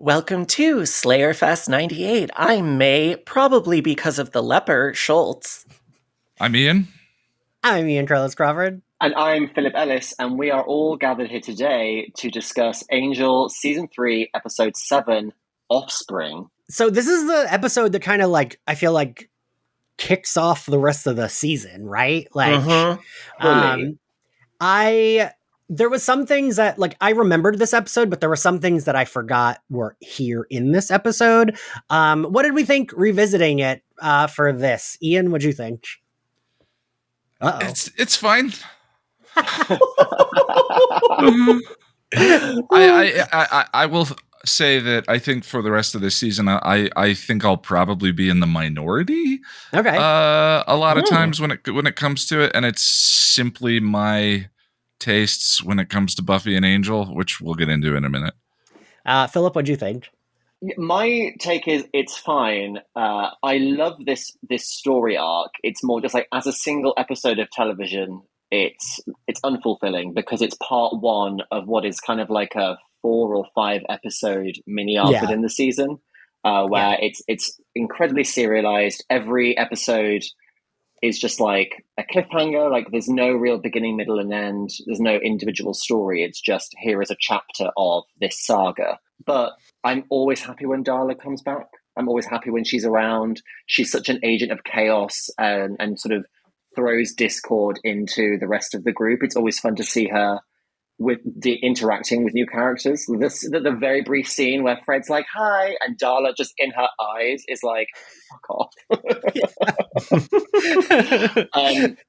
Welcome to Slayerfest 98. I'm May, probably because of the leper, Schults. I'm Ian. I'm Ian Crawford. And I'm Philip Ellis, and we are all gathered here today to discuss Angel Season 3, Episode 7, Offspring. So this is the episode that kind of I feel like kicks off the rest of the season, right? There was some things that I remembered this episode, but there were some things that I forgot were here in this episode. What did we think revisiting it for this? Ian, what'd you think? Uh-oh. It's fine. I will say that I think for the rest of this season, I think I'll probably be in the minority. Okay. A lot of times when it comes to it, and it's simply my tastes when it comes to Buffy and Angel, which we'll get into in a minute. Philip, what'd you think? My take is it's fine. I love this story arc. It's more just as a single episode of television, it's unfulfilling because it's part one of what is kind of like a 4 or 5 episode mini arc within the season, where it's incredibly serialized. Every episode is just like a cliffhanger. There's no real beginning, middle, and end. There's no individual story. It's just here is a chapter of this saga. But I'm always happy when Darla comes back. I'm always happy when she's around. She's such an agent of chaos and sort of throws discord into the rest of the group. It's always fun to see her interacting with new characters. The very brief scene where Fred's like, "Hi," and Darla just in her eyes is like, "Fuck off."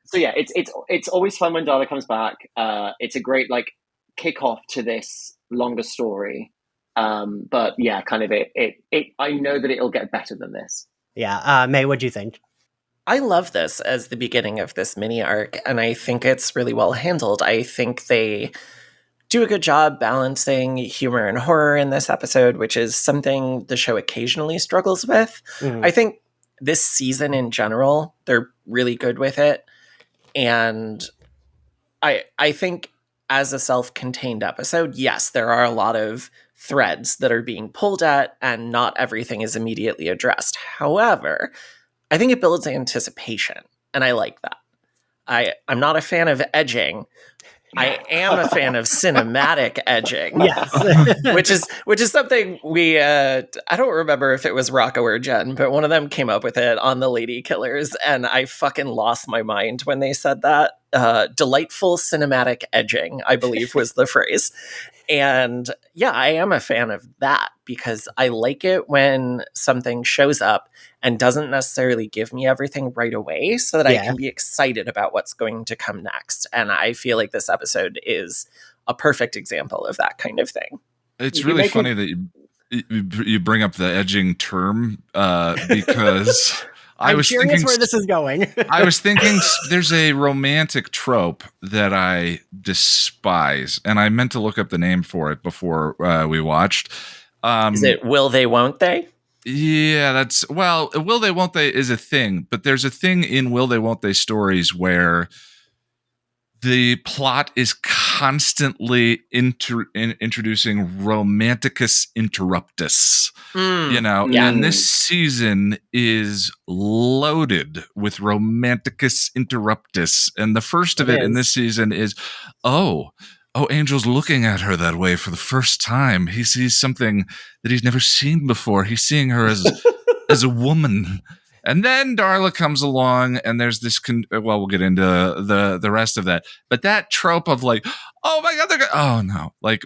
So yeah, it's always fun when Darla comes back. It's a great kickoff to this longer story. But yeah, kind of I know that it'll get better than this. Yeah. May, what'd you think? I love this as the beginning of this mini arc, and I think it's really well handled. I think they do a good job balancing humor and horror in this episode, which is something the show occasionally struggles with. I think this season in general, they're really good with it. And I think as a self-contained episode, yes, there are a lot of threads that are being pulled at, and not everything is immediately addressed. However, I think it builds anticipation, and I like that. I'm not a fan of edging. I am a fan of cinematic edging. Yes. which is something we I don't remember if it was Rocco or Jen, but one of them came up with it on the Lady Killers, and I fucking lost my mind when they said that. Delightful cinematic edging, I believe was the phrase. And yeah, I am a fan of that because I like it when something shows up and doesn't necessarily give me everything right away so that I can be excited about what's going to come next. And I feel like this episode is a perfect example of that kind of thing. It's really funny that you bring up the edging term because... I'm curious where this is going. I was thinking there's a romantic trope that I despise, and I meant to look up the name for it before we watched. Is it will they, won't they? Yeah, will they, won't they is a thing, but there's a thing in will they, won't they stories where the plot is constantly introducing romanticus interruptus, and this season is loaded with romanticus interruptus. And the first of it in this season is, Angel's looking at her that way for the first time. He sees something that he's never seen before. He's seeing her as a woman. And then Darla comes along, and there's this. We'll get into the rest of that. But that trope of oh my god,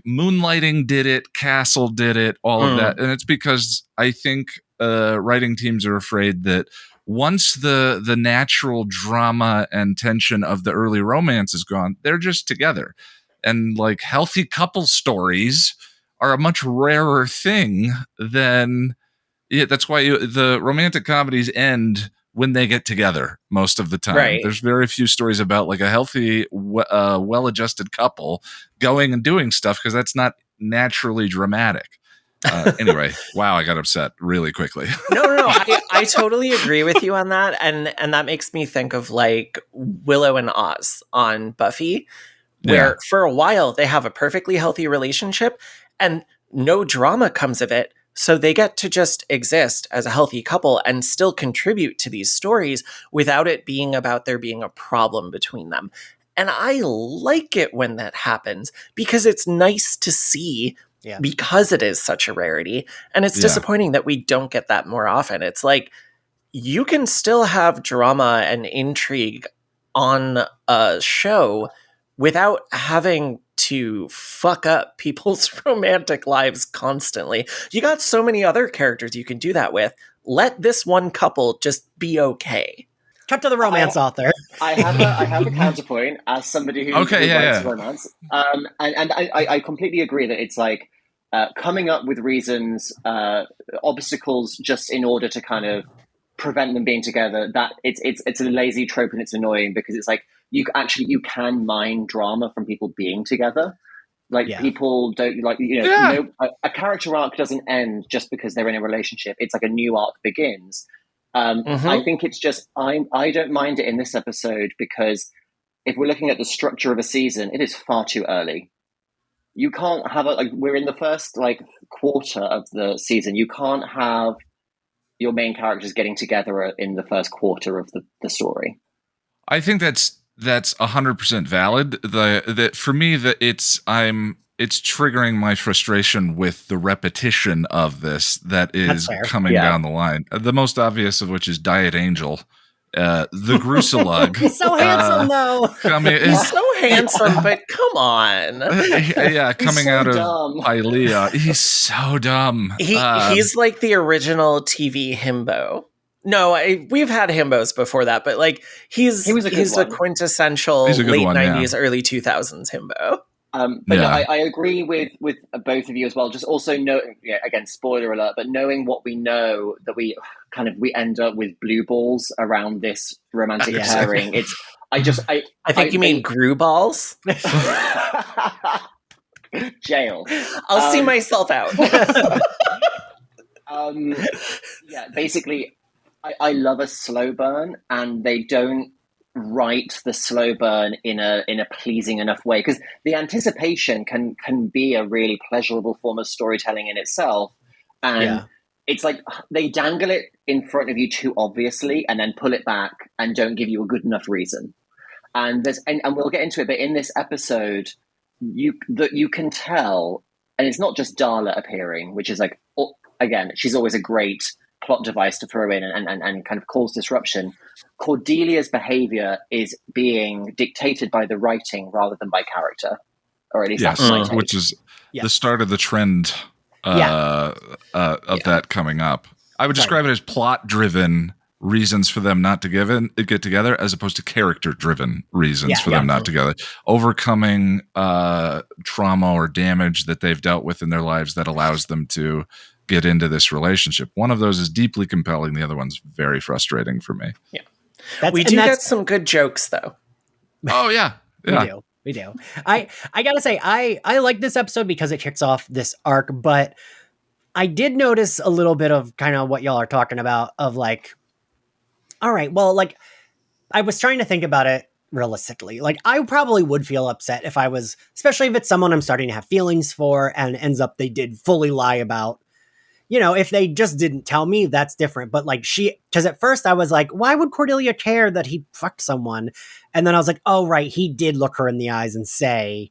Moonlighting did it, Castle did it, all of that, and it's because I think writing teams are afraid that once the natural drama and tension of the early romance is gone, they're just together, and healthy couple stories are a much rarer thing than. Yeah, that's why the romantic comedies end when they get together most of the time. Right. There's very few stories about a healthy, well-adjusted couple going and doing stuff because that's not naturally dramatic. Anyway, wow, I got upset really quickly. No. I totally agree with you on that, and that makes me think of Willow and Oz on Buffy, where for a while they have a perfectly healthy relationship, and no drama comes of it. So they get to just exist as a healthy couple and still contribute to these stories without it being about there being a problem between them. And I like it when that happens because it's nice to see because it is such a rarity. And it's disappointing that we don't get that more often. It's like, you can still have drama and intrigue on a show without having to fuck up people's romantic lives constantly. You got so many other characters you can do that with. Let this one couple just be okay. Cut to the romance author. I have a counterpoint as somebody who writes romance. And I completely agree that it's like coming up with reasons, obstacles just in order to kind of prevent them being together. That it's a lazy trope and it's annoying because it's like you can mine drama from people being together. Like people don't like a character arc doesn't end just because they're in a relationship. It's like a new arc begins. I think it's just I don't mind it in this episode because if we're looking at the structure of a season, it is far too early. You can't have we're in the first quarter of the season. You can't have your main characters getting together in the first quarter of the story. I think that's 100% valid. That for me it's triggering my frustration with the repetition of this that is coming down the line. The most obvious of which is Diet Angel. The Grusalug. He's so handsome, though. He's so handsome, but come on. Coming so out dumb. of Ilea. He's so dumb. He's like the original TV himbo. No, we've had himbos before that, but he's a quintessential late 90s, early 2000s himbo. I agree with both of you as well. Just also again, spoiler alert, but knowing what we know, that we end up with blue balls around this romantic pairing. I think you mean Gru balls. Jail. I'll see myself out. Basically, I love a slow burn, and they don't write the slow burn in a pleasing enough way, because the anticipation can be a really pleasurable form of storytelling in itself, and it's like they dangle it in front of you too obviously and then pull it back and don't give you a good enough reason. And we'll get into it, but in this episode you can tell, and it's not just Darla appearing, which is again, she's always a great plot device to throw in and kind of cause disruption. Cordelia's behavior is being dictated by the writing rather than by character, or at least that's my take. Which is the start of the trend of that coming up. I would describe it as plot-driven reasons for them not to get together, as opposed to character-driven reasons for them not together. Overcoming trauma or damage that they've dealt with in their lives that allows them to get into this relationship. One of those is deeply compelling. The other one's very frustrating for me. Yeah. We do get some good jokes, though. Oh, yeah. We do. I gotta say, I like this episode because it kicks off this arc, but I did notice a little bit of kind of what y'all are talking about of all right, well, I was trying to think about it realistically. I probably would feel upset if I was, especially if it's someone I'm starting to have feelings for and ends up they did fully lie about. If they just didn't tell me, that's different. But because at first I was like, why would Cordelia care that he fucked someone? And then I was like, oh, right. He did look her in the eyes and say,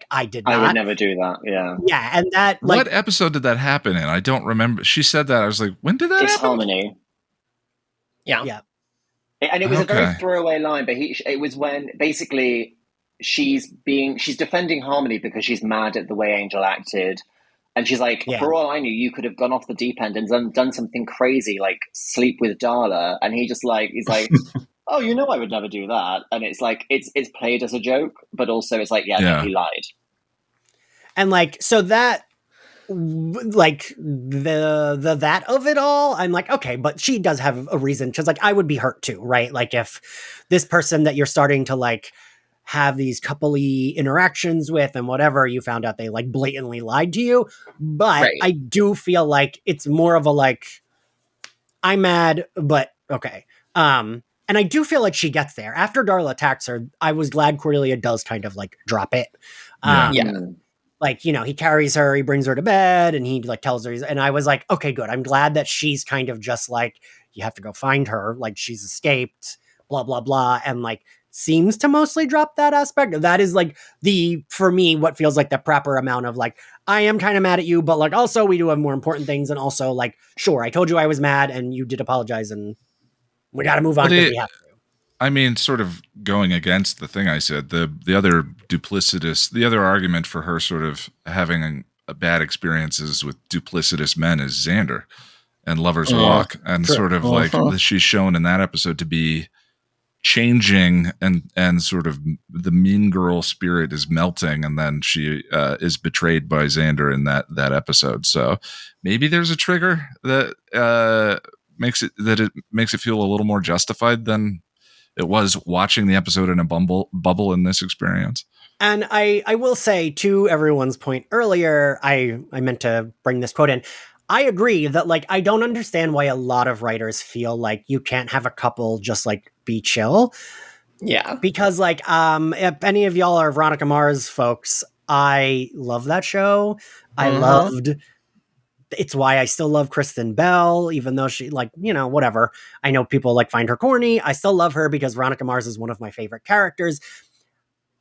I did not. I would never do that. Yeah. Yeah. And that, what episode did that happen in? I don't remember. She said that. I was like, when did that happen? Harmony. Yeah. Yeah. And it was a very throwaway line, but it was when basically she's defending Harmony because she's mad at the way Angel acted. And she's like, for all I knew, you could have gone off the deep end and done something crazy, like sleep with Darla. And he just he's like, oh, I would never do that. And it's it's played as a joke, but also it's no, he lied. And so that, the that of it all, I'm like, okay, but she does have a reason. Because I would be hurt too, right? If this person that you're starting to have these coupley interactions with and whatever, you found out they blatantly lied to you. But I do feel it's more of a I'm mad, but okay. And I do feel she gets there. After Darla attacks her, I was glad Cordelia does kind of drop it. like, you know, he carries her, he brings her to bed, and he like tells her, and I was like, okay, good. I'm glad that she's kind of just like, you have to go find her, like she's escaped, blah blah blah, and like seems to mostly drop that aspect. That is like for me, what feels like the proper amount of like, I am kind of mad at you, but like also we do have more important things, and also like, sure, I told you I was mad, and you did apologize, and we got to move on because we have to. I mean, sort of going against the thing I said, the other the other argument for her sort of having bad experiences with duplicitous men is Xander and Lover's Walk, and True. sort of like she's shown in that episode to be changing, and sort of the mean girl spirit is melting, and then she is betrayed by Xander in that episode. So maybe there's a trigger that makes it feel a little more justified than it was watching the episode in a bubble in this experience. And I will say, to everyone's point earlier, I meant to bring this quote in. I agree that like I don't understand why a lot of writers feel like you can't have a couple just like be chill. Yeah. Because like if any of y'all are Veronica Mars folks, I love that show. I loved it's why I still love Kristen Bell, even though she like, you know, whatever. I know people like find her corny. I still love her because Veronica Mars is one of my favorite characters.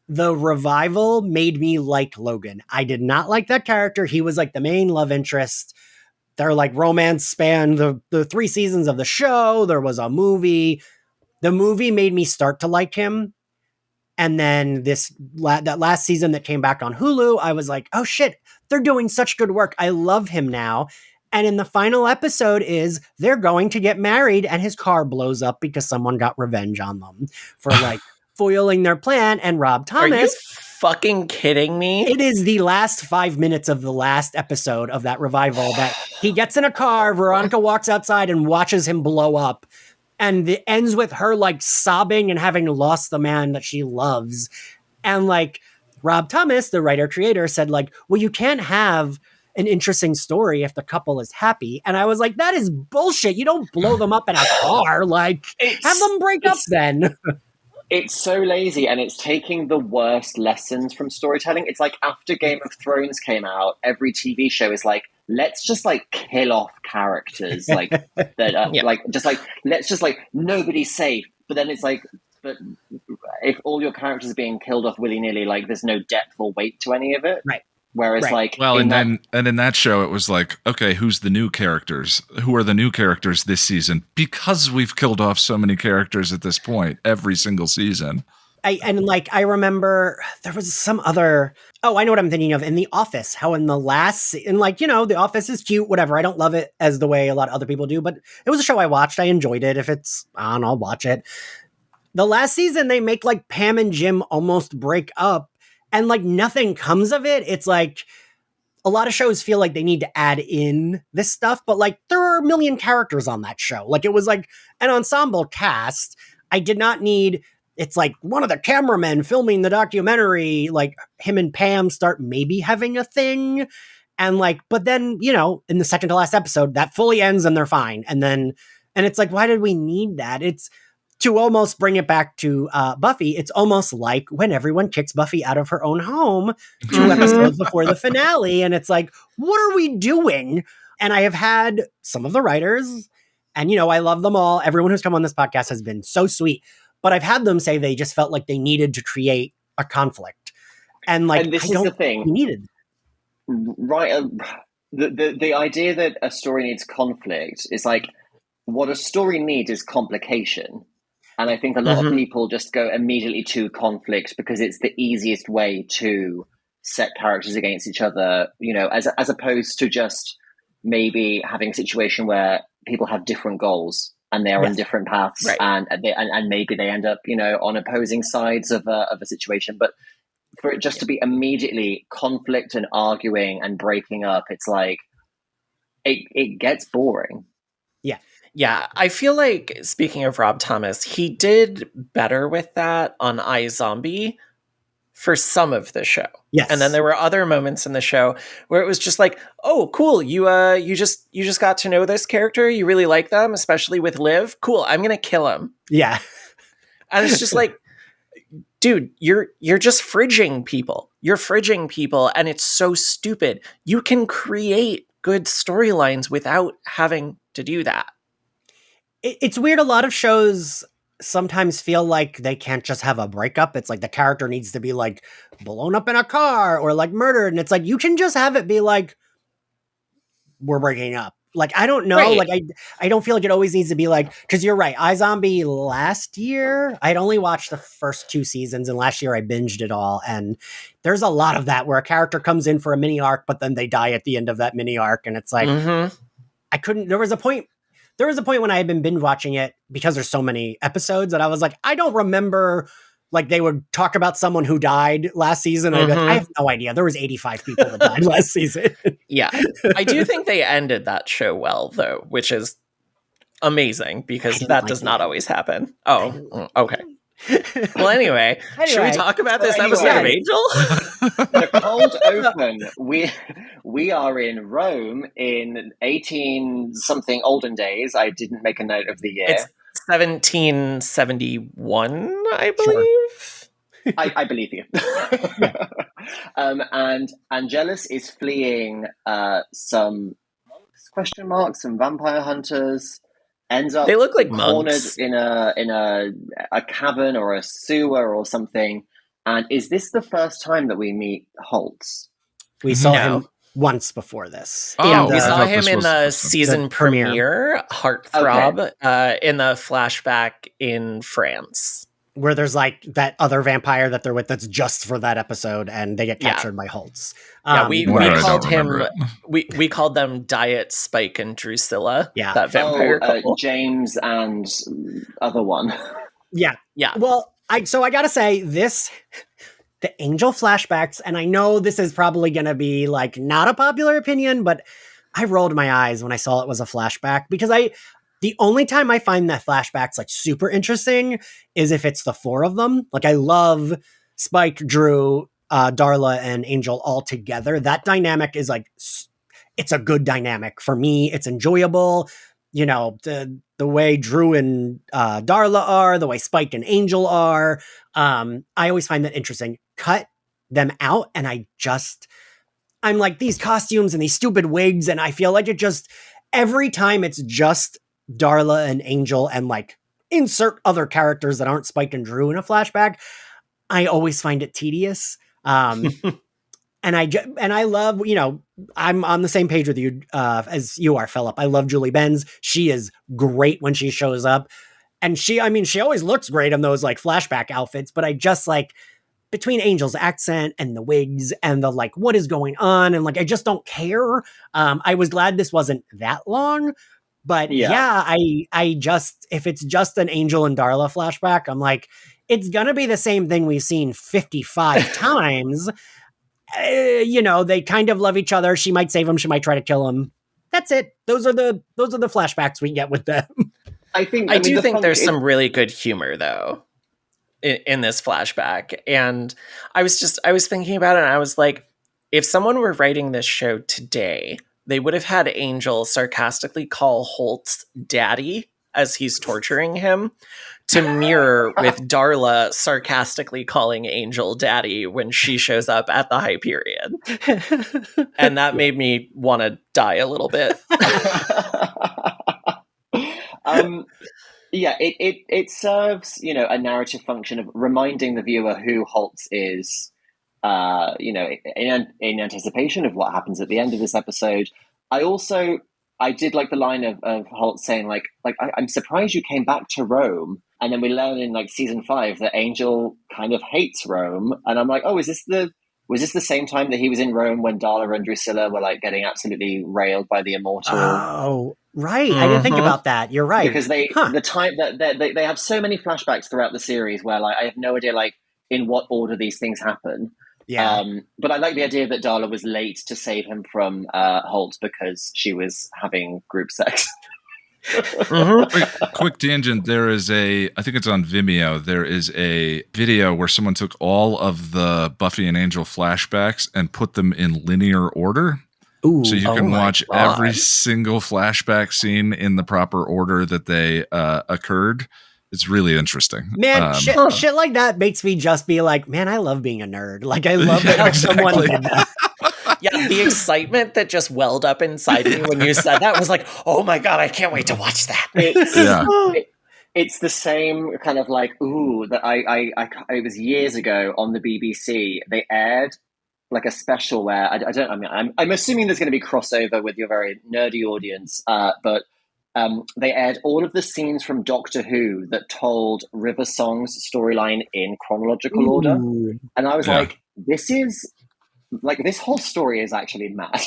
The revival made me like Logan. I did not like that character. He was like the main love interest. Their like romance spanned the 3 seasons of the show. There was a movie. The movie made me start to like him. And then that last season that came back on Hulu, I was like, oh shit, they're doing such good work. I love him now. And in the final episode is they're going to get married and his car blows up because someone got revenge on them for like foiling their plan. And Rob Thomas. Are you fucking kidding me? It is the last 5 minutes of the last episode of that revival that he gets in a car, Veronica walks outside and watches him blow up. And it ends with her like sobbing and having lost the man that she loves. And like Rob Thomas, the writer creator, said like, well, you can't have an interesting story if the couple is happy. And I was like, that is bullshit. You don't blow them up in a car. Like, have them break up then. It's so lazy, and it's taking the worst lessons from storytelling. It's like after Game of Thrones came out, every TV show is like, let's just like kill off characters, like that, like just like let's just like nobody's safe. But then it's like, but if all your characters are being killed off willy nilly, like there's no depth or weight to any of it, right? Whereas like, well, in that show, it was like, okay, who's the new characters? Who are the new characters this season? Because we've killed off so many characters at this point, every single season. I remember there was some other, I know what I'm thinking of, in The Office, how in the last, and like, you know, The Office is cute, whatever. I don't love it as the way a lot of other people do, but it was a show I watched. I enjoyed it. If it's on, I'll watch it. The last season, they make like Pam and Jim almost break up. And like nothing comes of it. It's like a lot of shows feel like they need to add in this stuff, but like there are a million characters on that show. Like it was like an ensemble cast. I did not need, it's like one of the cameramen filming the documentary, like him and Pam start maybe having a thing. And like, but then, you know, in the second to last episode, that fully ends and they're fine. And it's like, why did we need that? It's, to almost bring it back to Buffy, it's almost like when everyone kicks Buffy out of her own home 2 episodes before the finale. And it's like, what are we doing? And I have had some of the writers, and, you know, I love them all. Everyone who's come on this podcast has been so sweet. But I've had them say they just felt like they needed to create a conflict. And like, and this is the thing. Needed. Right. The idea that a story needs conflict is like, what a story needs is complication. And I think a lot of people just go immediately to conflict because it's the easiest way to set characters against each other, you know, as opposed to just maybe having a situation where people have different goals and they are on different paths, right. and maybe they end up, you know, on opposing sides of a situation. But for it just to be immediately conflict and arguing and breaking up, it's like it gets boring. Yeah, I feel like, speaking of Rob Thomas, he did better with that on iZombie for some of the show. Yes. And then there were other moments in the show where it was just like, oh, cool, you just got to know this character, you really like them, especially with Liv. Cool, I'm going to kill him. Yeah. And it's just like, dude, you're just fridging people. You're fridging people, and it's so stupid. You can create good storylines without having to do that. It's weird. A lot of shows sometimes feel like they can't just have a breakup. It's like the character needs to be like blown up in a car or like murdered. And it's like, you can just have it be like, we're breaking up. Like, I don't know. Right. Like, I don't feel like it always needs to be like, because you're right. iZombie last year, I'd only watched the first 2 seasons, and last year I binged it all. And there's a lot of that where a character comes in for a mini arc, but then they die at the end of that mini arc. And it's like, I couldn't, there was a point when I had been binge watching it because there's so many episodes that I was like, I don't remember. Like, they would talk about someone who died last season. I'd be like, I have no idea. There was 85 people that died last season. Yeah. I do think they ended that show well, though, which is amazing because that does not always happen. Oh, okay. Well, anyway, should we talk about this episode of Angel? The cold open. We are in Rome in 18-something olden days. I didn't make a note of the year. It's 1771, I believe. Sure. I believe you. And Angelus is fleeing some some vampire hunters. Ends up they look like cornered monks. in a cavern or a sewer or something. And is this the first time that we meet Schults? We saw him once before this. Yeah, we saw him in the season premiere, Heartthrob, in the flashback in France. Where there's like that other vampire that they're with that's just for that episode, and they get captured by Schults. We called him. We called them Diet, Spike, and Drusilla. Yeah, that vampire couple. James and other one. Yeah. Well, I gotta say this. The Angel flashbacks, and I know this is probably going to be like not a popular opinion, but I rolled my eyes when I saw it was a flashback because the only time I find that flashbacks like super interesting is if it's the 4 of them. Like, I love Spike, Drew, Darla, and Angel all together. That dynamic is like, it's a good dynamic for me. It's enjoyable. You know, the way Drew and Darla are, the way Spike and Angel are. I always find that interesting. Cut them out, and I'm like, these costumes and these stupid wigs, and I feel like it just, every time it's just Darla and Angel and like insert other characters that aren't Spike and Drew in a flashback, I always find it tedious. And I love, you know, I'm on the same page with you as you are, Philip. I love Julie Benz. She is great when she shows up. And she always looks great in those like flashback outfits, but I just like, between Angel's accent and the wigs and the like, what is going on? And like, I just don't care. I was glad this wasn't that long, but I just, if it's just an Angel and Darla flashback, I'm like, it's going to be the same thing we've seen 55 times. You know, they kind of love each other. She might save him. She might try to kill him. That's it. Those are the flashbacks we get with them. I do think there's some really good humor though in this flashback. And I was thinking about it, and I was like, if someone were writing this show today, they would have had Angel sarcastically call Schults daddy as he's torturing him, to mirror with Darla sarcastically calling Angel daddy when she shows up at the Hyperion. And that made me want to die a little bit. Yeah, it serves, you know, a narrative function of reminding the viewer who Schults is, you know, in anticipation of what happens at the end of this episode. I did like the line of Schults saying like I'm surprised you came back to Rome, and then we learn in like season 5 that Angel kind of hates Rome, and I'm like, oh, was this the same time that he was in Rome when Darla and Drusilla were like getting absolutely railed by the Immortal? Oh, right. I didn't think about that. You're right. Because the time that they have so many flashbacks throughout the series where like I have no idea like in what order these things happen. Yeah. But I like the idea that Darla was late to save him from Holt because she was having group sex. Quick tangent. There is I think it's on Vimeo. There is a video where someone took all of the Buffy and Angel flashbacks and put them in linear order. Ooh, so you can watch every single flashback scene in the proper order that they occurred. it's really interesting. Man, shit like that makes me just be like, man, I love being a nerd. Like, I love that someone did that. Yeah, the excitement that just welled up inside me when you said that was like, oh my God, I can't wait to watch that. It's the same kind of like, that it was years ago on the BBC. They aired like a special where I'm assuming there's going to be crossover with your very nerdy audience, but they aired all of the scenes from Doctor Who that told River Song's storyline in chronological order, and I was like, this whole story is actually mad.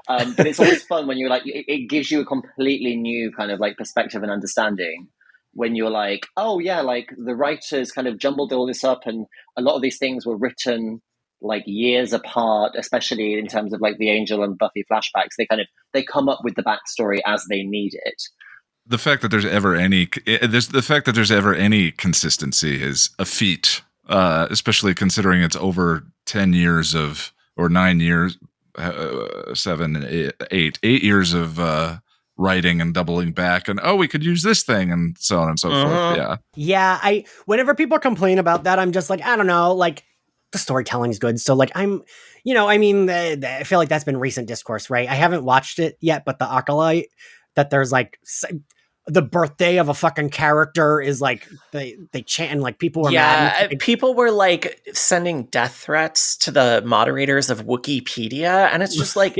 But it's always fun when you're like, it gives you a completely new kind of like perspective and understanding when you're like, oh yeah, like the writers kind of jumbled all this up, and a lot of these things were written like years apart, especially in terms of like the Angel and Buffy flashbacks. They come up with the backstory as they need it. The fact that there's ever any consistency is a feat, especially considering it's over 10 years or 9 years, 7, 8 years of writing and doubling back, and we could use this thing, and so on and so forth. Yeah. Whenever people complain about that, I'm just like, I don't know, like, the storytelling's good. So like, I feel like that's been recent discourse, right? I haven't watched it yet, but the Acolyte, that there's like the birthday of a fucking character is like they chant, and like people were mad. Yeah, people were like sending death threats to the moderators of Wikipedia, and it's just like,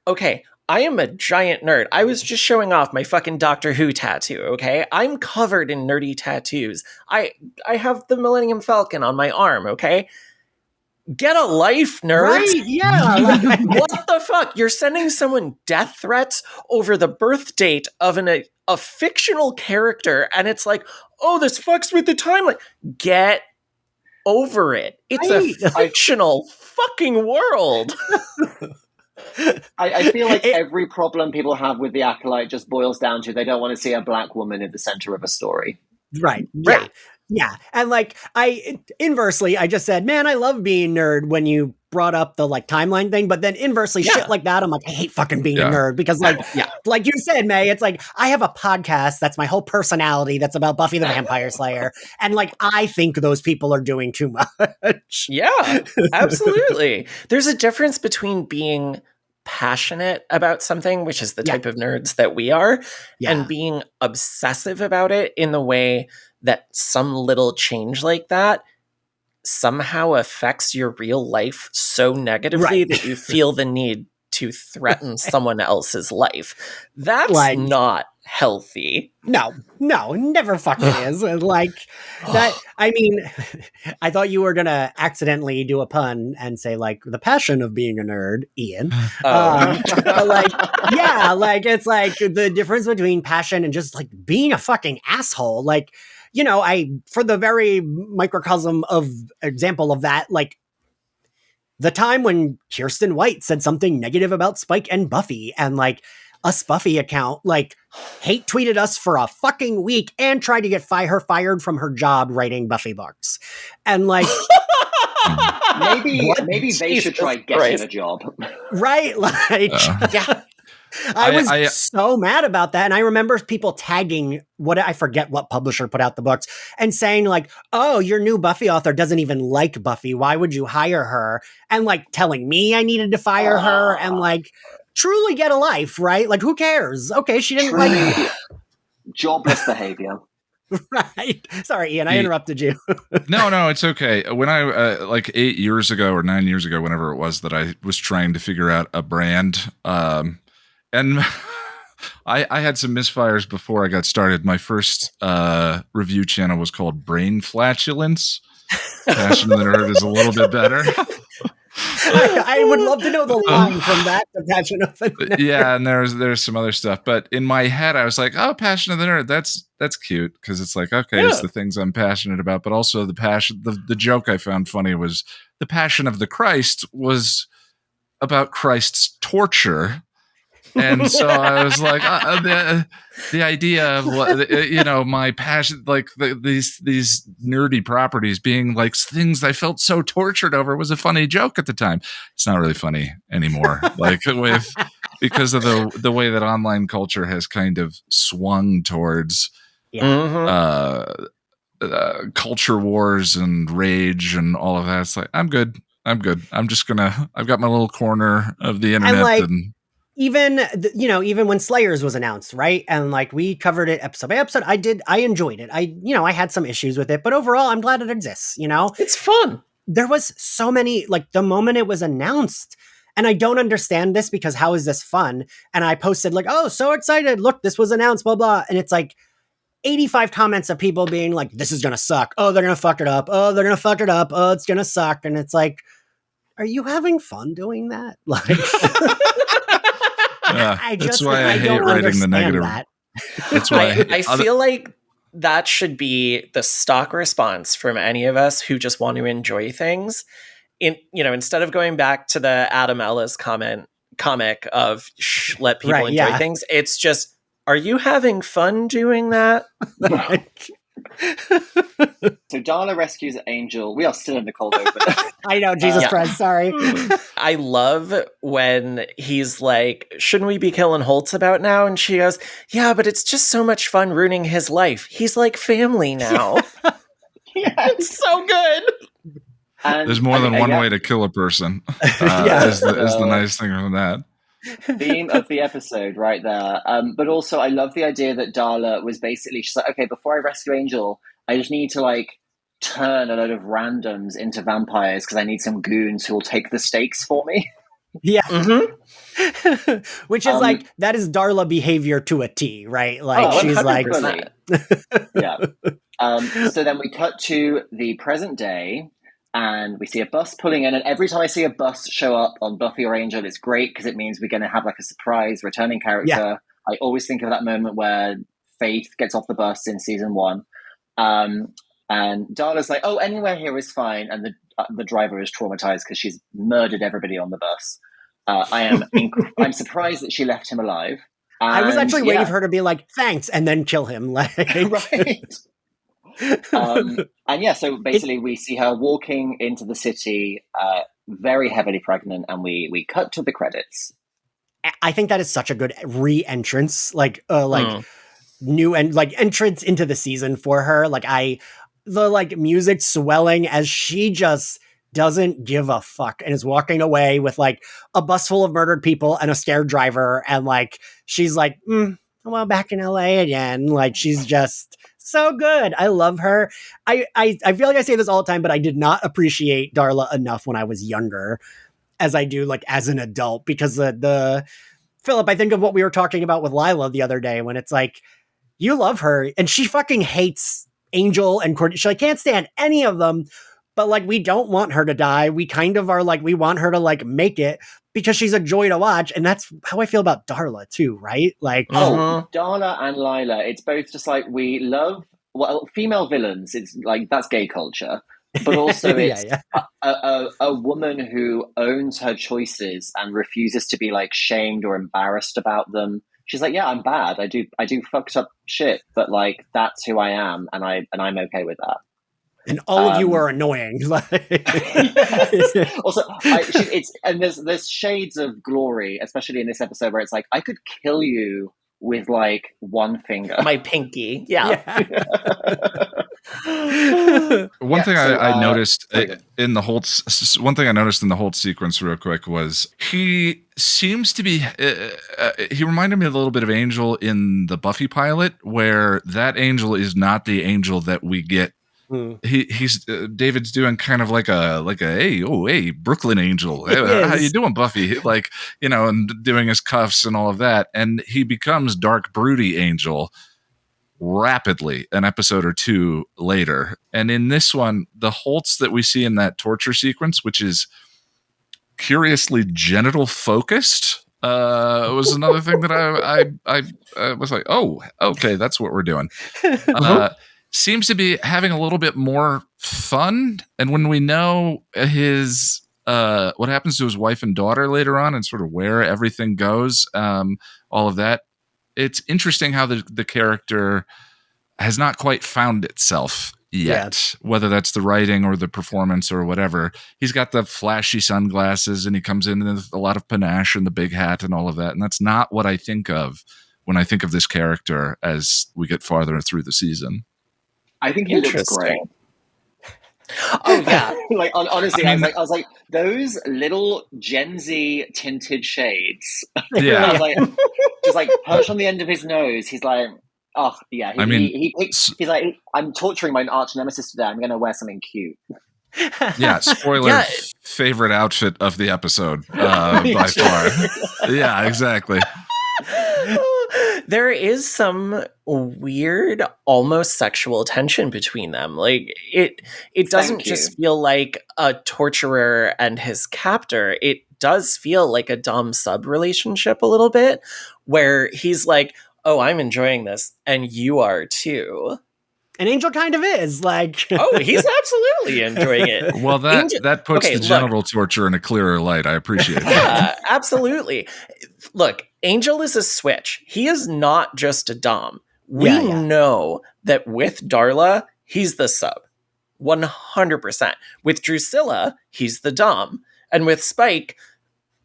okay, I am a giant nerd. I was just showing off my fucking Doctor Who tattoo, okay? I'm covered in nerdy tattoos. I have the Millennium Falcon on my arm, okay? Get a life, nerds. Right, yeah. What the fuck? You're sending someone death threats over the birth date of a fictional character, and it's like, oh, this fucks with the timeline. Get over it. It's a fictional fucking world. I feel like every problem people have with the Acolyte just boils down to they don't want to see a black woman in the center of a story. Right. Yeah. Yeah. And like, inversely, I just said, man, I love being nerd when you brought up the like timeline thing, but then inversely shit like that, I'm like, I hate fucking being a nerd because like, like you said, May, it's like, I have a podcast that's my whole personality that's about Buffy the Vampire Slayer. And like, I think those people are doing too much. Yeah, absolutely. There's a difference between being passionate about something, which is the type of nerds that we are, and being obsessive about it in the way that some little change like that somehow affects your real life so negatively that you feel the need to threaten someone else's life. That's like, not healthy. No, never fucking is. Like that. I mean, I thought you were going to accidentally do a pun and say like the passion of being a nerd, Ian. But like, yeah, like it's like the difference between passion and just like being a fucking asshole. Like, you know, for the very microcosm of example of that, like the time when Kirsten White said something negative about Spike and Buffy, and like Us Buffy account, like hate tweeted us for a fucking week and tried to get her fired from her job writing Buffy books. And like, maybe they should try getting a job. Right. Like, I was so mad about that. And I remember people tagging I forget what publisher put out the books and saying like, oh, your new Buffy author doesn't even like Buffy. Why would you hire her? And like telling me I needed to fire her and like truly get a life, right? Like who cares? Okay. She didn't like me. Jobless behavior. Right. Sorry, Ian, I interrupted you. No, it's okay. When I, like 8 years ago or 9 years ago, whenever it was that I was trying to figure out a brand, and I had some misfires before I got started. My first review channel was called Brain Flatulence. Passion of the Nerd is a little bit better. I would love to know the line from that to Passion of the Nerd. Yeah, and there's some other stuff. But in my head, I was like, oh, Passion of the Nerd, that's cute. Because it's like, okay, it's the things I'm passionate about. But also the joke I found funny was the Passion of the Christ was about Christ's torture. And so I was like, the idea of my passion, like these nerdy properties being like things I felt so tortured over, was a funny joke at the time. It's not really funny anymore, because of the way that online culture has kind of swung towards culture wars and rage and all of that. It's like, I'm good. I've got my little corner of the internet. And like, even when Slayers was announced, right? And like, we covered it episode by episode. I enjoyed it. I had some issues with it, but overall, I'm glad it exists, It's fun. There was so many, like, the moment it was announced, and I don't understand this because how is this fun? And I posted like, oh, so excited. Look, this was announced, blah, blah. And it's like 85 comments of people being like, this is going to suck. Oh, they're going to fuck it up. Oh, they're going to fuck it up. Oh, it's going to suck. And it's like, are you having fun doing that? Like, that's why I hate writing the negative. That. That's why I feel like that should be the stock response from any of us who just want to enjoy things. Instead of going back to the Adam Ellis comic of let people enjoy things, it's just, are you having fun doing that? So Darla rescues Angel. We are still in the cold open. I know, Jesus Christ, sorry. I love when he's like, shouldn't we be killing Holtz about now? And she goes, yeah, but it's just so much fun ruining his life. He's like family now. It's so good. And there's more than one way to kill a person. Is the nice thing from that. Theme of the episode right there. But also I love the idea that Darla was basically, she's like, okay, before I rescue Angel, I just need to like turn a load of randoms into vampires because I need some goons who will take the stakes for me. Yeah. Mm-hmm. Which is like, that is Darla behavior to a T, right? Like, she's 100%. Like, yeah. So then we cut to the present day. And we see a bus pulling in. And every time I see a bus show up on Buffy or Angel, it's great because it means we're going to have like a surprise returning character. Yeah. I always think of that moment where Faith gets off the bus in season 1. And Darla's like, oh, anywhere here is fine. And the driver is traumatized because she's murdered everybody on the bus. I'm surprised that she left him alive. And, I was actually waiting for her to be like, thanks, and then kill him. Like, right. So basically we see her walking into the city, very heavily pregnant, and we cut to the credits. I think that is such a good re-entrance, new and like entrance into the season for her. Like the like music swelling as she just doesn't give a fuck and is walking away with like a bus full of murdered people and a scared driver, and like she's like, well, back in LA again. Like, she's just so good. I love her. I feel like I say this all the time, but I did not appreciate Darla enough when I was younger as I do like as an adult, because the Philip, I think of what we were talking about with Lila the other day when it's like, you love her and she fucking hates Angel and Cordy. She like, can't stand any of them, but like, we don't want her to die. We kind of are like, we want her to like make it because she's a joy to watch. And that's how I feel about Darla too, right? Like, Darla and Lila, it's both just like, we love, well, female villains. It's like, that's gay culture, but also it's a woman who owns her choices and refuses to be like shamed or embarrassed about them. She's like, yeah, I'm bad. I do fucked up shit, but like, that's who I am. And I'm okay with that. And all of you are annoying. Also, there's shades of glory, especially in this episode where it's like, I could kill you with like one finger, my pinky. Yeah. One thing I noticed in the Holtz. One thing I noticed in the Holtz sequence, real quick, was he seems to be. He reminded me a little bit of Angel in the Buffy pilot, where that Angel is not the Angel that we get. He's David's doing kind of like a hey Brooklyn Angel, how you doing, Buffy, like, and doing his cuffs and all of that, and he becomes dark broody Angel rapidly an episode or two later. And in this one, the Holtz that we see in that torture sequence, which is curiously genital focused, was another thing that I was like, oh, okay, that's what we're doing. Seems to be having a little bit more fun. And when we know his what happens to his wife and daughter later on and sort of where everything goes, all of that, it's interesting how the character has not quite found itself yet, whether that's the writing or the performance or whatever. He's got the flashy sunglasses and he comes in with a lot of panache and the big hat and all of that. And that's not what I think of when I think of this character as we get farther through the season. I think he looks great. Oh yeah, like honestly, I was like those little Gen Z tinted shades. Yeah, I was like, just like perched on the end of his nose. He's like, oh yeah. He's like, I'm torturing my arch nemesis today. I'm going to wear something cute. Yeah, spoiler, favorite outfit of the episode by far. Yeah, exactly. There is some weird, almost sexual tension between them. Like it doesn't just feel like a torturer and his captor. It does feel like a dom sub relationship a little bit, where he's like, "Oh, I'm enjoying this, and you are too." And Angel kind of is like, oh, he's absolutely enjoying it. Well, that puts the genital torture in a clearer light. I appreciate that. Yeah, absolutely. Look, Angel is a switch. He is not just a dom. We know that with Darla, he's the sub. 100%. With Drusilla, he's the dom. And with Spike,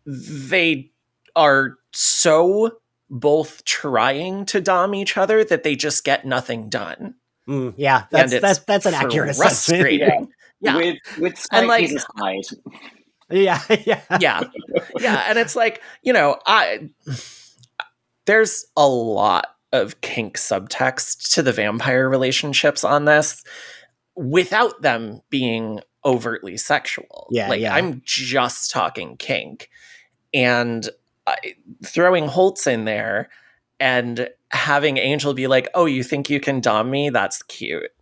they are so both trying to dom each other that they just get nothing done. Yeah, that's an accurate assessment. Yeah. With Spike, like, he's a side. Yeah. And it's like, there's a lot of kink subtext to the vampire relationships on this without them being overtly sexual. I'm just talking kink. And throwing Schults in there and having Angel be like, "Oh, you think you can dom me? That's cute."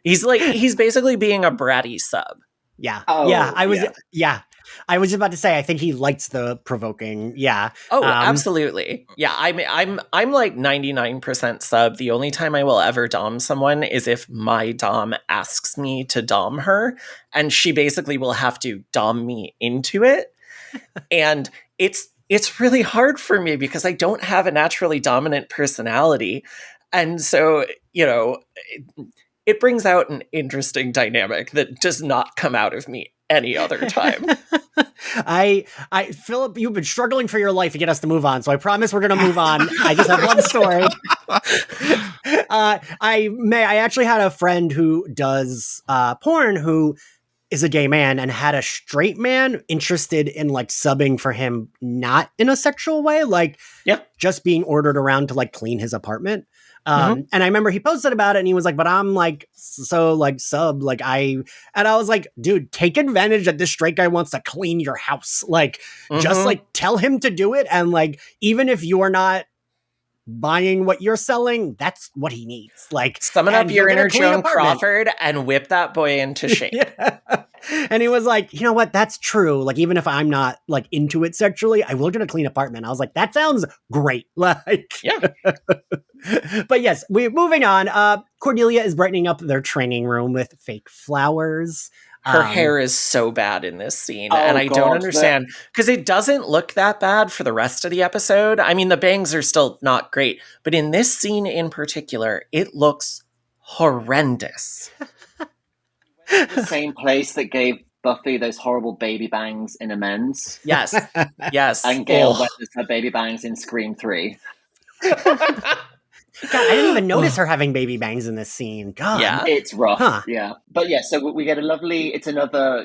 He's basically being a bratty sub. Yeah. I was just about to say, I think he likes the provoking. Yeah. Oh, absolutely. Yeah. I'm like 99% sub. The only time I will ever dom someone is if my dom asks me to dom her, and she basically will have to dom me into it. And it's really hard for me because I don't have a naturally dominant personality. And so, it brings out an interesting dynamic that does not come out of me any other time. Philip, you've been struggling for your life to get us to move on, so I promise we're going to move on. I just have one story. I actually had a friend who does porn who is a gay man and had a straight man interested in like subbing for him, not in a sexual way, like just being ordered around to like clean his apartment. And I remember he posted about it and he was like, "But I'm like, so like sub, like and I was like, dude, take advantage that this straight guy wants to clean your house. Like, just like tell him to do it. And like, even if you're not buying what you're selling, that's what he needs. Like, summon up your inner Joan Crawford and whip that boy into shape." And he was like, "You know what? That's true. Like, even if I'm not like into it sexually, I will get a clean apartment." I was like, that sounds great. Like, yeah. But yes, we're moving on. Cordelia is brightening up their training room with fake flowers. Her hair is so bad in this scene, and I don't understand, because it doesn't look that bad for the rest of the episode. I mean, the bangs are still not great, but in this scene in particular, it looks horrendous. The same place that gave Buffy those horrible baby bangs in Amends. Yes. And Gail wears her baby bangs in Scream 3. God, I didn't even notice her having baby bangs in this scene. God. Yeah. It's rough. Yeah. But yeah, so we get it's another,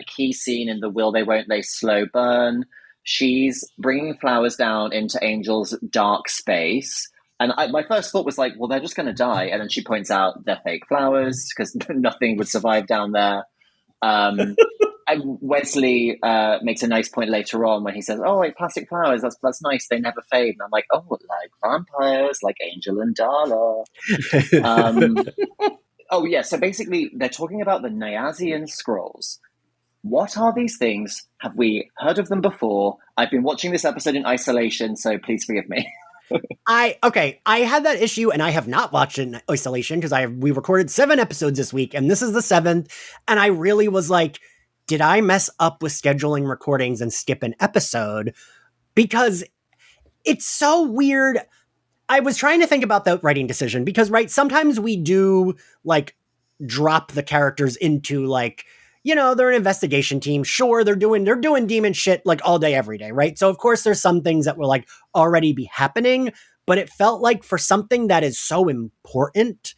key scene in the will they, won't they slow burn. She's bringing flowers down into Angel's dark space. And my first thought was like, well, they're just going to die. And then she points out they're fake flowers because nothing would survive down there. And Wesley makes a nice point later on when he says, "Oh, like plastic flowers, that's nice. They never fade." And I'm like, "Oh, like vampires, like Angel and Darla." Oh yeah. So basically, they're talking about the Nyazian scrolls. What are these things? Have we heard of them before? I've been watching this episode in isolation, so please forgive me. I had that issue, and I have not watched it in isolation because we recorded 7 episodes this week, and this is the 7th, and I really was like, did I mess up with scheduling recordings and skip an episode? Because it's so weird. I was trying to think about the writing decision because, right, sometimes we do like drop the characters into like, you know, they're an investigation team. Sure, they're doing demon shit like all day, every day, right? So of course there's some things that will like already be happening, but it felt like for something that is so important,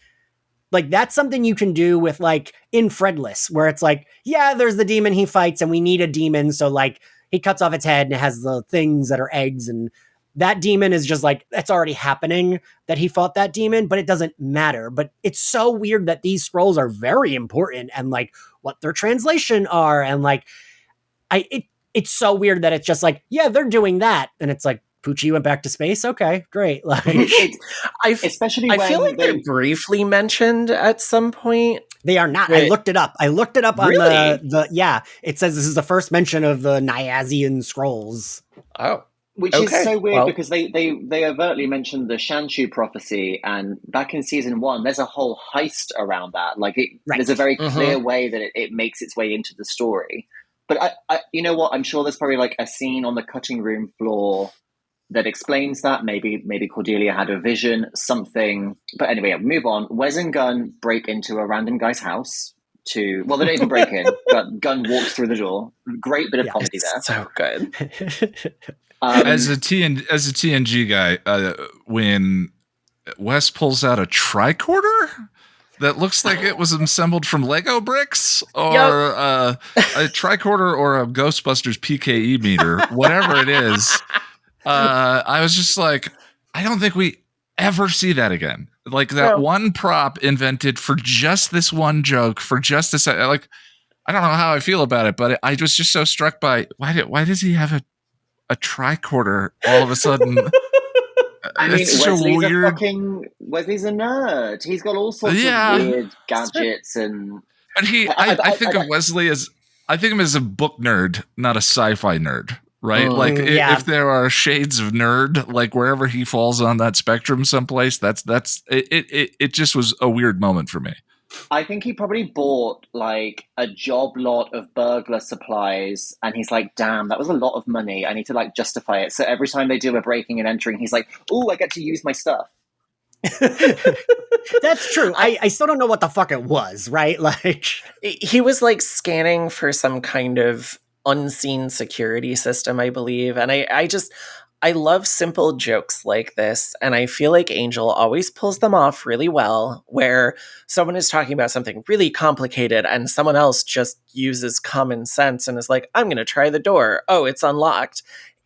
like that's something you can do with like in Fredless, where it's like, yeah, there's the demon he fights and we need a demon. So like he cuts off its head and it has the things that are eggs, and that demon is just like, it's already happening that he fought that demon, but it doesn't matter. But it's so weird that these scrolls are very important and like what their translation are. And like, it's so weird that it's just like, yeah, they're doing that. And it's like, Poochie went back to space. Okay, great. Like, especially I when feel like they're briefly mentioned at some point. They are not. I looked it up. Really? On the yeah. It says this is the first mention of the Nyazian scrolls. Oh, which is so weird because they overtly mentioned the Shanshu prophecy, and back in season 1, there's a whole heist around that. Like there's a very clear way that it makes its way into the story. But I, you know what? I'm sure there's probably like a scene on the cutting room floor that explains that. Maybe Cordelia had a vision, something. But anyway, move on. Wes and Gunn break into a random guy's house they don't even break in. But Gunn walks through the door. Great bit of comedy there. So good. As a TNG guy, when Wes pulls out a tricorder that looks like it was assembled from Lego bricks, or a tricorder, or a Ghostbusters PKE meter, whatever it is, I was just like, I don't think we ever see that again. Like that one prop invented for just this one joke, for just this, like, I don't know how I feel about it, but I was just so struck by why does he have a tricorder all of a sudden? I mean, Wesley's a nerd. He's got all sorts of weird gadgets, and but I think of Wesley as, I think of him as a book nerd, not a sci-fi nerd, right? Like if there are shades of nerd, like wherever he falls on that spectrum, someplace, that's it. It just was a weird moment for me. I think he probably bought like a job lot of burglar supplies, and he's like, damn, that was a lot of money. I need to like justify it. So every time they do a breaking and entering, he's like, oh, I get to use my stuff. That's true. I still don't know what the fuck it was, right? Like he was like scanning for some kind of unseen security system, I believe. And I love simple jokes like this, and I feel like Angel always pulls them off really well, where someone is talking about something really complicated and someone else just uses common sense and is like, I'm going to try the door. Oh, it's unlocked.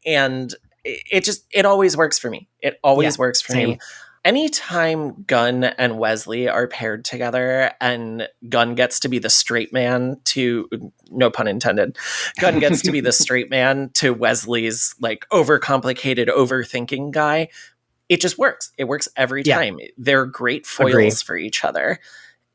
And it always works for me. It always works for me. Anytime Gunn and Wesley are paired together and Gunn gets to be the straight man to, no pun intended, Gunn gets to be the straight man to Wesley's like overcomplicated, overthinking guy, it just works. It works every time. They're great foils for each other.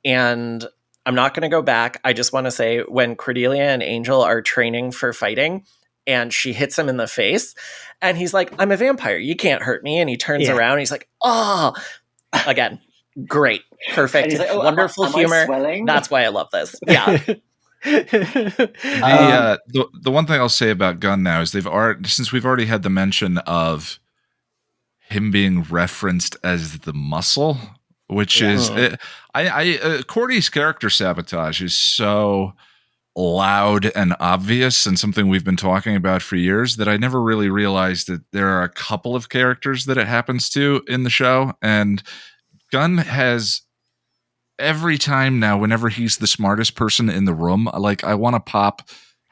And I'm not going to go back. I just want to say when Cordelia and Angel are training for fighting, and she hits him in the face, and he's like, I'm a vampire, you can't hurt me. And he turns around and he's like, oh, again, great, perfect, like, wonderful humor. That's why I love this. Yeah. The one thing I'll say about Gunn now is since we've already had the mention of him being referenced as the muscle, which is Cordy's character sabotage is so loud and obvious, and something we've been talking about for years, that I never really realized that there are a couple of characters that it happens to in the show. And Gunn has, every time now, whenever he's the smartest person in the room, like I want to pop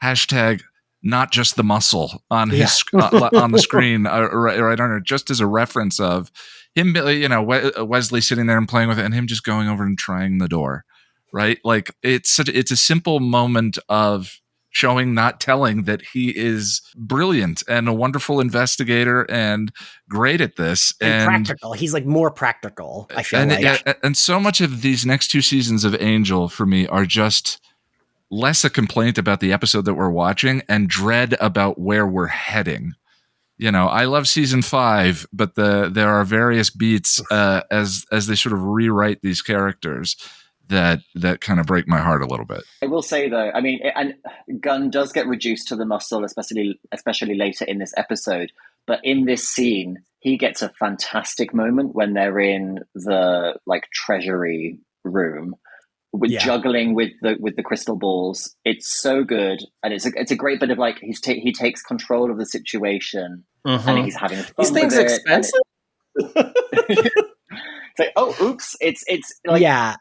hashtag not just the muscle on his on the screen right on it, just as a reference of him, Wesley sitting there and playing with it, and him just going over and trying the door. Right? Like it's a simple moment of showing, not telling, that he is brilliant and a wonderful investigator and great at this. And practical. He's like more practical, I feel like. And so much of these next 2 seasons of Angel for me are just less a complaint about the episode that we're watching and dread about where we're heading. I love season 5, but there are various beats as they sort of rewrite these characters that kind of break my heart a little bit. I will say though, I mean, and Gunn does get reduced to the muscle, especially later in this episode. But in this scene, he gets a fantastic moment when they're in the like treasury room, with Yeah. juggling with the crystal balls. It's so good, and it's a great bit of like he takes control of the situation, and he's having fun These things with it. expensive. It's like, oh, oops! It's like Yeah.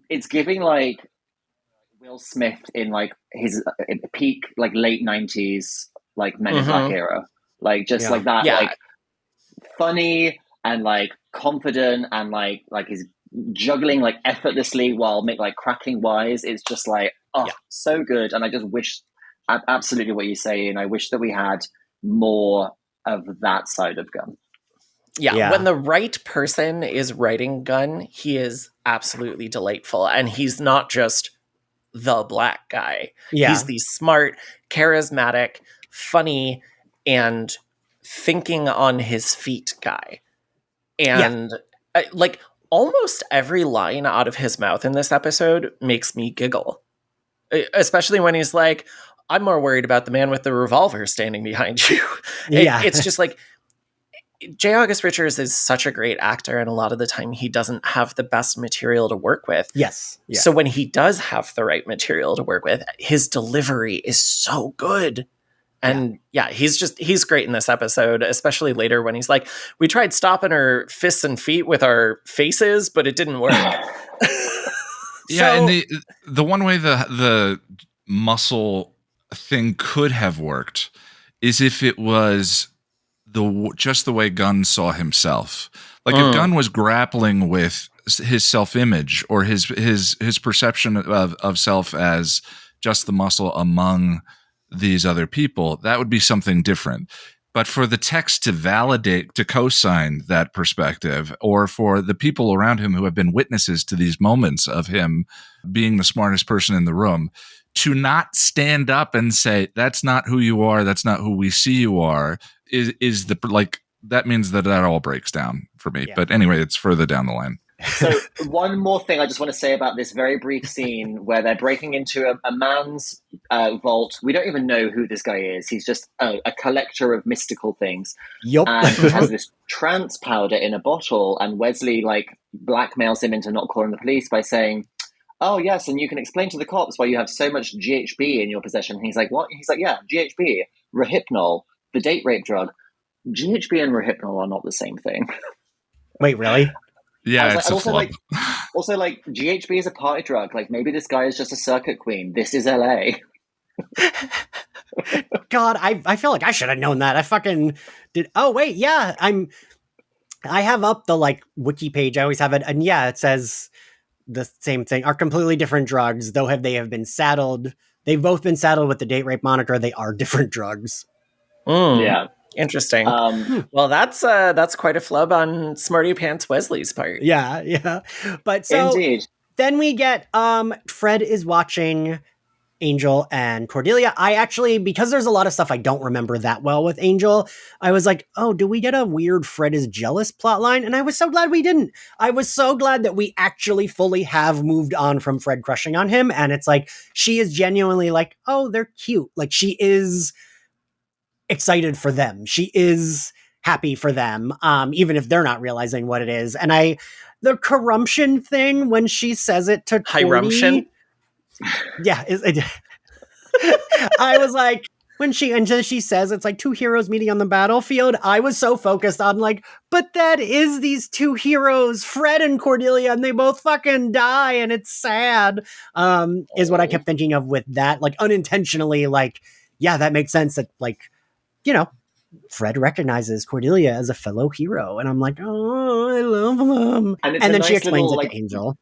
it's giving like Will Smith in like his peak like late 90s like Men in Black era, like just like that, like funny and like confident and like he's juggling like effortlessly while like cracking wise. It's just like so good, and I just wish absolutely what you say, and I wish that we had more of that side of Gunn. Yeah, when the right person is writing Gunn, he is absolutely delightful, and he's not just the black guy. He's the smart, charismatic, funny, and thinking on his feet guy. And like almost every line out of his mouth in this episode makes me giggle. Especially when he's like, I'm more worried about the man with the revolver standing behind you. It's just like, J. August Richards is such a great actor, and a lot of the time he doesn't have the best material to work with. Yes. Yeah. So when he does have the right material to work with, his delivery is so good. And he's great in this episode, especially later when he's like, we tried stopping her fists and feet with our faces, but it didn't work. And the one way the muscle thing could have worked is if it was just the way Gunn saw himself. Like if Gunn was grappling with his self-image or his perception of self as just the muscle among these other people, that would be something different. But for the text to validate, to co-sign that perspective, or for the people around him who have been witnesses to these moments of him being the smartest person in the room, to not stand up and say, that's not who you are, that's not who we see you are, is the like that means that all breaks down for me. But anyway, it's further down the line. So one more thing I just want to say about this very brief scene where they're breaking into a man's vault. We don't even know who this guy is. He's just a collector of mystical things. Yep. And he has this trance powder in a bottle, and Wesley like blackmails him into not calling the police by saying, oh yes, and you can explain to the cops why you have so much GHB in your possession. And he's like, what? He's like, yeah, GHB, Rohypnol, the date rape drug. GHB and Rohypnol are not the same thing. Wait, really? Yeah, it's like, also, like, GHB is a party drug. Like, maybe this guy is just a circuit queen. This is LA. God, I feel like I should have known that. I fucking did. Oh, wait, yeah. I have up the, like, wiki page. I always have it. And yeah, it says the same thing. Are completely different drugs, though they have been saddled. They've both been saddled with the date rape moniker. They are different drugs. Yeah. Interesting. Well, that's quite a flub on Smarty Pants Wesley's part. Yeah. But so indeed. Then we get Fred is watching Angel and Cordelia. I actually, because there's a lot of stuff I don't remember that well with Angel, I was like, oh, do we get a weird Fred is jealous plotline? And I was so glad we didn't. I was so glad that we actually fully have moved on from Fred crushing on him. And it's like, she is genuinely like, oh, they're cute. Like she is excited for them. She is happy for them, even if they're not realizing what it is. And the corruption thing when she says it to Cordy, yeah, I was like, when she says it's like two heroes meeting on the battlefield, I was so focused on like, but that is these two heroes, Fred and Cordelia, and they both fucking die, and it's sad. Is what I kept thinking of with that, like unintentionally, like, yeah, that makes sense that like, you know, Fred recognizes Cordelia as a fellow hero, and I'm like, oh, I love them. And then she explains it to Angel.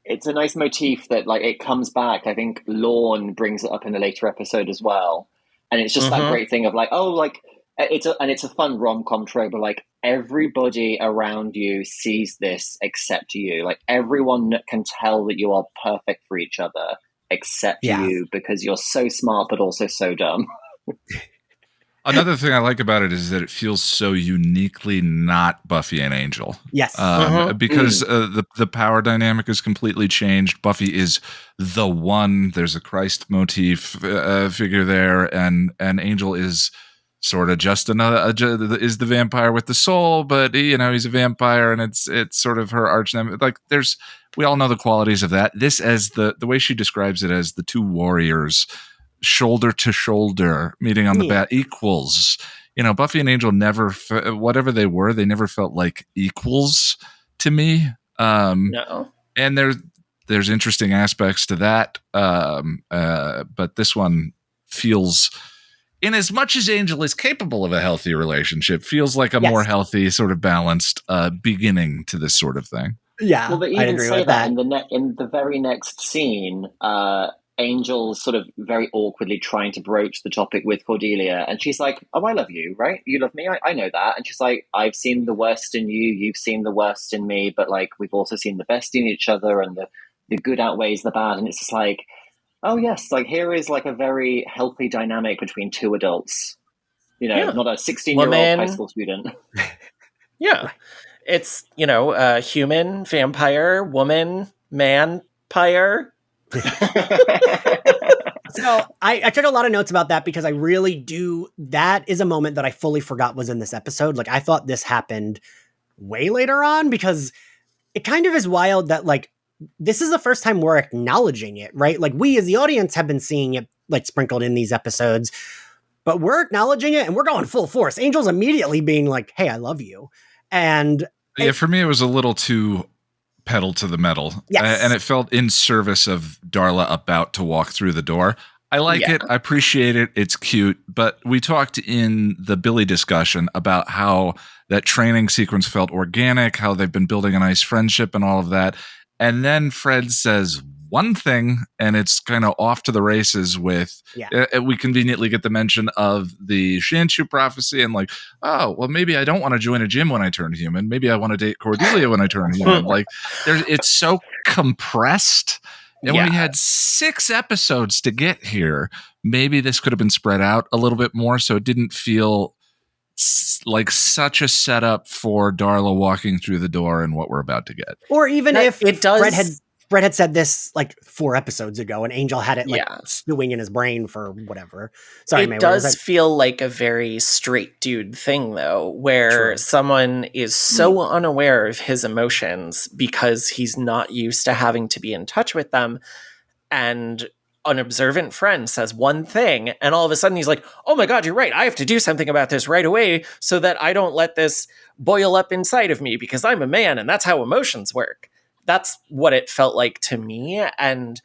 It's a nice motif that like it comes back. I think Lorne brings it up in a later episode as well, and it's just that great thing of like, oh, like it's a fun rom-com trope, but like everybody around you sees this except you. Like everyone can tell that you are perfect for each other except you because you're so smart but also so dumb. Another thing I like about it is that it feels so uniquely not Buffy and Angel. Yes. Because the power dynamic is completely changed. Buffy is the one. There's a Christ motif figure there, and Angel is sort of just another is the vampire with the soul, but he's a vampire, and it's sort of her arch nemesis. Like we all know the qualities of that. This, as the way she describes it, as the two warriors shoulder to shoulder meeting on the bat, equals. Buffy and Angel never, whatever they were, they never felt like equals to me. No. And there's interesting aspects to that, but this one feels, in as much as Angel is capable of a healthy relationship, feels like a more healthy, sort of balanced beginning to this sort of thing. Yeah, well, they even say that in the very next scene. Angel's sort of very awkwardly trying to broach the topic with Cordelia, and she's like, "Oh, I love you, right? You love me. I know that." And she's like, "I've seen the worst in you. You've seen the worst in me, but like we've also seen the best in each other, and the good outweighs the bad." And it's just like, oh yes, like here is like a very healthy dynamic between two adults. Not a 16-year-old high school student. Yeah, it's human, vampire, woman, man, pyre. So I took a lot of notes about that because I really do. That is a moment that I fully forgot was in this episode. Like I thought this happened way later on, because it kind of is wild that like this is the first time we're acknowledging it, right? Like we as the audience have been seeing it like sprinkled in these episodes, but we're acknowledging it and we're going full force. Angel's immediately being like, "Hey, I love you." And for me, it was a little too pedal to the metal. Yes. And it felt in service of Darla about to walk through the door. I like it. I appreciate it. It's cute. But we talked in the Billy discussion about how that training sequence felt organic, how they've been building a nice friendship and all of that. And then Fred says one thing, and it's kind of off to the races with, we conveniently get the mention of the Shanshu prophecy and like, oh, well, maybe I don't want to join a gym when I turn human. Maybe I want to date Cordelia when I turn human. Like, it's so compressed. And when we had 6 episodes to get here, maybe this could have been spread out a little bit more so it didn't feel like such a setup for Darla walking through the door and what we're about to get. Or even if it does. Fred had said this like 4 episodes ago, and Angel had it like stewing in his brain for whatever. Sorry, it does feel like a very straight dude thing, though, where someone is so unaware of his emotions because he's not used to having to be in touch with them, and an observant friend says one thing, and all of a sudden he's like, "Oh my God, you're right. I have to do something about this right away so that I don't let this boil up inside of me because I'm a man and that's how emotions work." That's what it felt like to me. And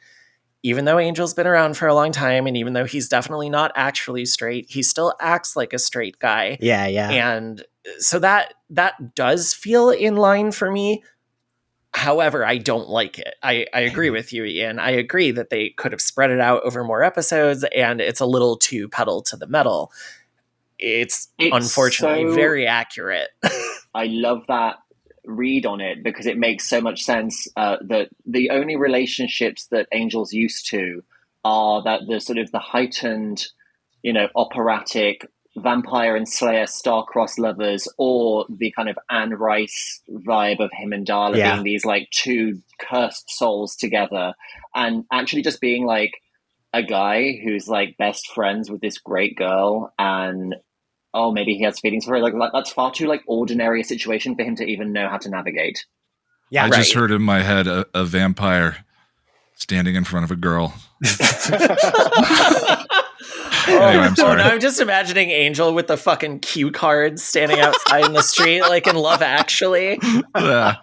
even though Angel's been around for a long time, and even though he's definitely not actually straight, he still acts like a straight guy. Yeah. And so that does feel in line for me. However, I don't like it. I agree with you, Ian. I agree that they could have spread it out over more episodes, and it's a little too pedal to the metal. It's unfortunately very accurate. I love that read on it because it makes so much sense that the only relationships that Angel's used to are that the sort of the heightened, operatic vampire and Slayer star-crossed lovers, or the kind of Anne Rice vibe of him and Darla being these like two cursed souls together, and actually just being like a guy who's like best friends with this great girl, and oh, maybe he has feelings for her. Like that's far too like ordinary a situation for him to even know how to navigate. Yeah, I just heard in my head a vampire standing in front of a girl. Anyway, I'm sorry. I'm just imagining Angel with the fucking cue cards standing outside in the street, like in Love Actually. Yeah.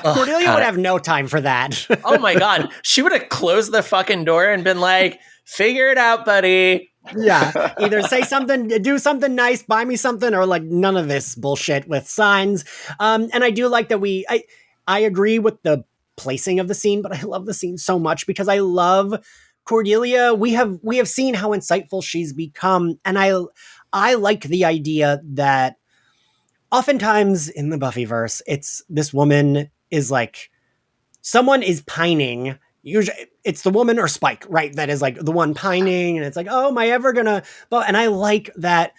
Cordelia would have no time for that. Oh my God. She would have closed the fucking door and been like, "Figure it out, buddy." Yeah, either say something, do something nice, buy me something, or like none of this bullshit with signs. And I do like that I agree with the placing of the scene, but I love the scene so much because I love Cordelia. We have seen how insightful she's become, and I like the idea that oftentimes in the Buffyverse, it's this woman is like someone is pining. Usually it's the woman or Spike, right? That is like the one pining, and it's like, oh, am I ever gonna? But and I like that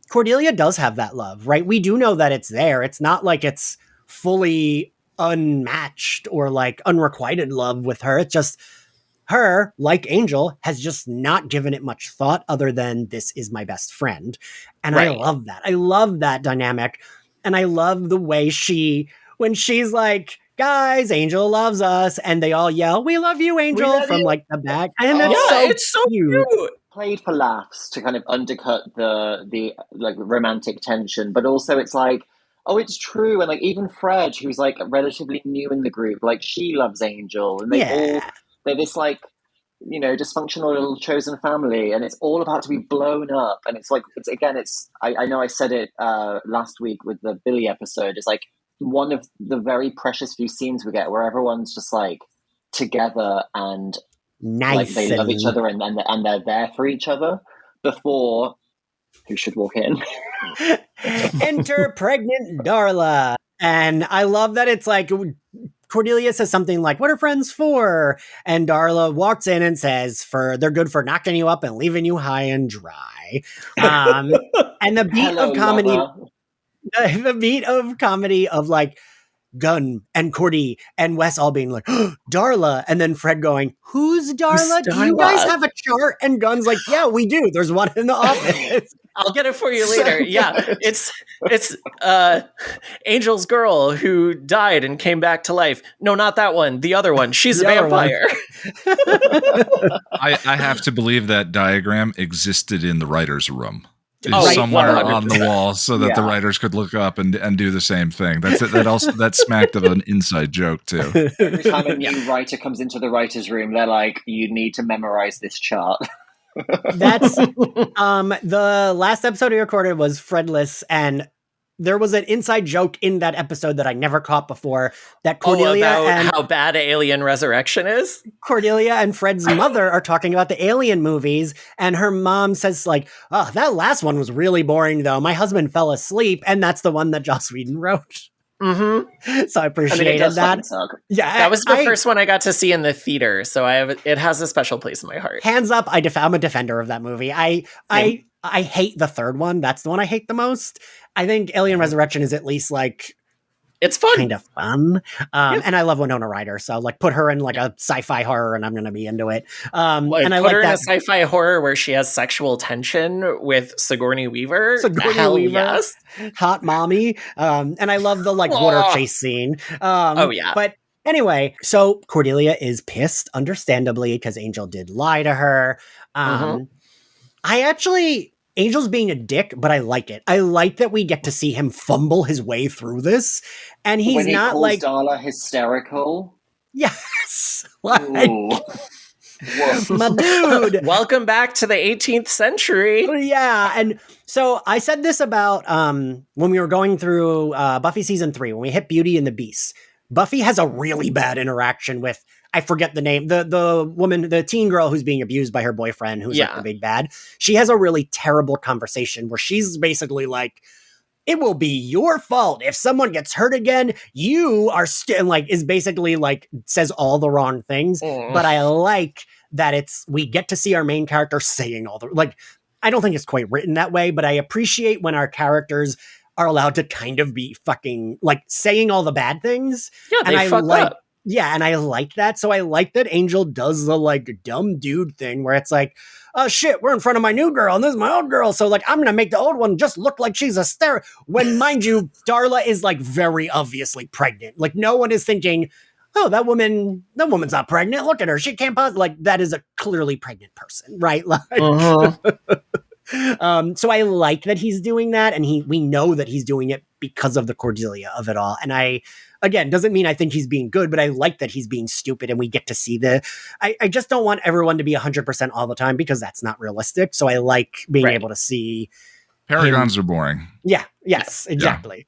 Cordelia does have that love, right? We do know that it's there. It's not like it's fully unmatched or like unrequited love with her. It's just her, like Angel, has just not given it much thought other than this is my best friend. And I Right. love that. I love that dynamic. And I love the way when she's like, guys, Angel loves us. And they all yell, we love you, Angel, love from you. like the back. And that's Oh, so it's so cute. cute. Played for laughs to kind of undercut the like romantic tension, but also it's like, oh, it's true. And like even Fred, who's like relatively new in the group, like she loves Angel, and Yeah. they're this like, you know, dysfunctional little chosen family, and it's all about to be blown up. And it's like, it's again, it's I know I said it last week with the Billy episode. It's like one of the very precious few scenes we get where everyone's just like together and like Nice. they love each other and they're there for each other before who should walk in. Enter pregnant Darla. And I love that it's like Cordelia says something like, what are friends for? And Darla walks in and says, they're good for knocking you up and leaving you high and dry. And the beat Hello, of comedy, lover. the beat of comedy of like Gunn and Cordy and Wes all being like, oh, Darla. And then Fred going, who's Darla? Do you guys have a chart? And Gunn's like, yeah, we do. There's one in the office. I'll get it for you later. Yeah, it's Angel's girl who died and came back to life. No, not that one. The other one. She's a vampire. I have to believe that diagram existed in the writer's room. Oh, somewhere 100%. on the wall so that the writers could look up and do the same thing. That smacked of an inside joke too. Every time a new writer comes into the writer's room, they're like, you need to memorize this chart. That's the last episode we recorded was Fredless, and there was an inside joke in that episode that I never caught before that Cordelia about how bad Alien Resurrection is. Cordelia and Fred's mother are talking about the Alien movies, and her mom says like, "Oh, that last one was really boring, though. My husband fell asleep," and that's the one that Joss Whedon wrote. Mm-hmm. So I appreciated that. Yeah, that was the first one I got to see in the theater, so it has a special place in my heart. Hands up, I'm a defender of that movie. I hate the third one. That's the one I hate the most. I think Alien Resurrection is at least like it's fun, kind of fun. And I love Winona Ryder, so like put her in like a sci-fi horror, and I'm gonna be into it. And I put her like in that a sci-fi horror where she has sexual tension with Sigourney Weaver. Yes, hot mommy. And I love the like water chase scene. Oh yeah, but. Anyway, so Cordelia is pissed, understandably, because Angel did lie to her. Angel's being a dick, but I like it. I like that we get to see him fumble his way through this, and he's when he not calls like Darla hysterical. Yes, like, my dude. Welcome back to the 18th century. Yeah, and so I said this about when we were going through Buffy season 3 when we hit Beauty and the Beast. Buffy has a really bad interaction with, I forget the name, the woman, the teen girl who's being abused by her boyfriend, who's like the big bad. She has a really terrible conversation where she's basically like, it will be your fault if someone gets hurt again. You are is basically like says all the wrong things. But I like that we get to see our main character saying all the, like, I don't think it's quite written that way, but I appreciate when our characters are allowed to kind of be fucking like saying all the bad things. Yeah, they fuck up. Yeah, and I like that. So I like that Angel does the like dumb dude thing where it's like, oh shit, we're in front of my new girl and this is my old girl. So like, I'm going to make the old one just look like she's a stare. When mind you, Darla is like very obviously pregnant. Like no one is thinking, oh, that woman's not pregnant. Look at her. She can't possibly, like that is a clearly pregnant person, right? Like, so I like that he's doing that, and we know that he's doing it because of the Cordelia of it all. And again, doesn't mean I think he's being good, but I like that he's being stupid, and we get to see I just don't want everyone to be 100% all the time because that's not realistic. So I like being able to see Paragons are boring. Yeah. Yes. Exactly.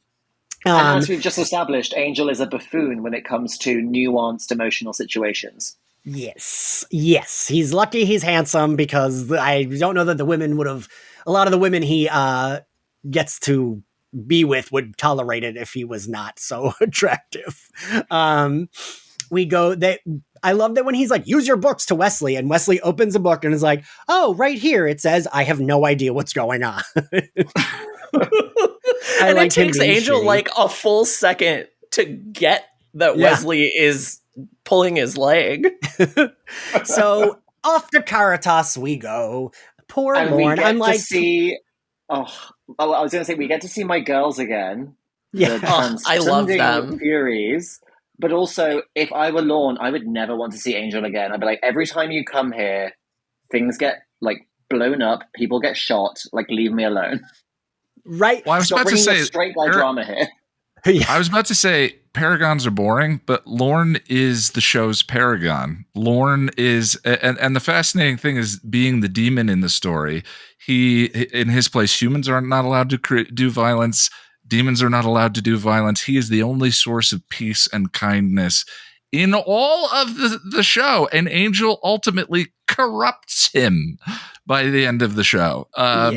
Yeah. And as we've just established, Angel is a buffoon when it comes to nuanced emotional situations. Yes. He's lucky he's handsome because I don't know that a lot of the women he gets to be with would tolerate it if he was not so attractive. I love that when he's like, use your books to Wesley, and Wesley opens a book and is like, oh, right here it says, I have no idea what's going on. And it takes Angel like a full second to get that Wesley is pulling his leg. So off to Caritas we go. Poor And Lorne. we get I'm to like, see. I was going to say we get to see my girls again. Yeah. The I love transcending them. Furies. But also, if I were Lorne, I would never want to see Angel again. I'd be like, every time you come here, things get like blown up, people get shot. Like, leave me alone. right. Well, I was Stop about to bringing say, your straight guy drama here. I was about to say paragons are boring, but Lorne is the show's paragon. Lorne is, and the fascinating thing is being the demon in the story. He, in his place, humans are not allowed to do violence. Demons are not allowed to do violence. He is the only source of peace and kindness in all of the show. And Angel ultimately corrupts him by the end of the show,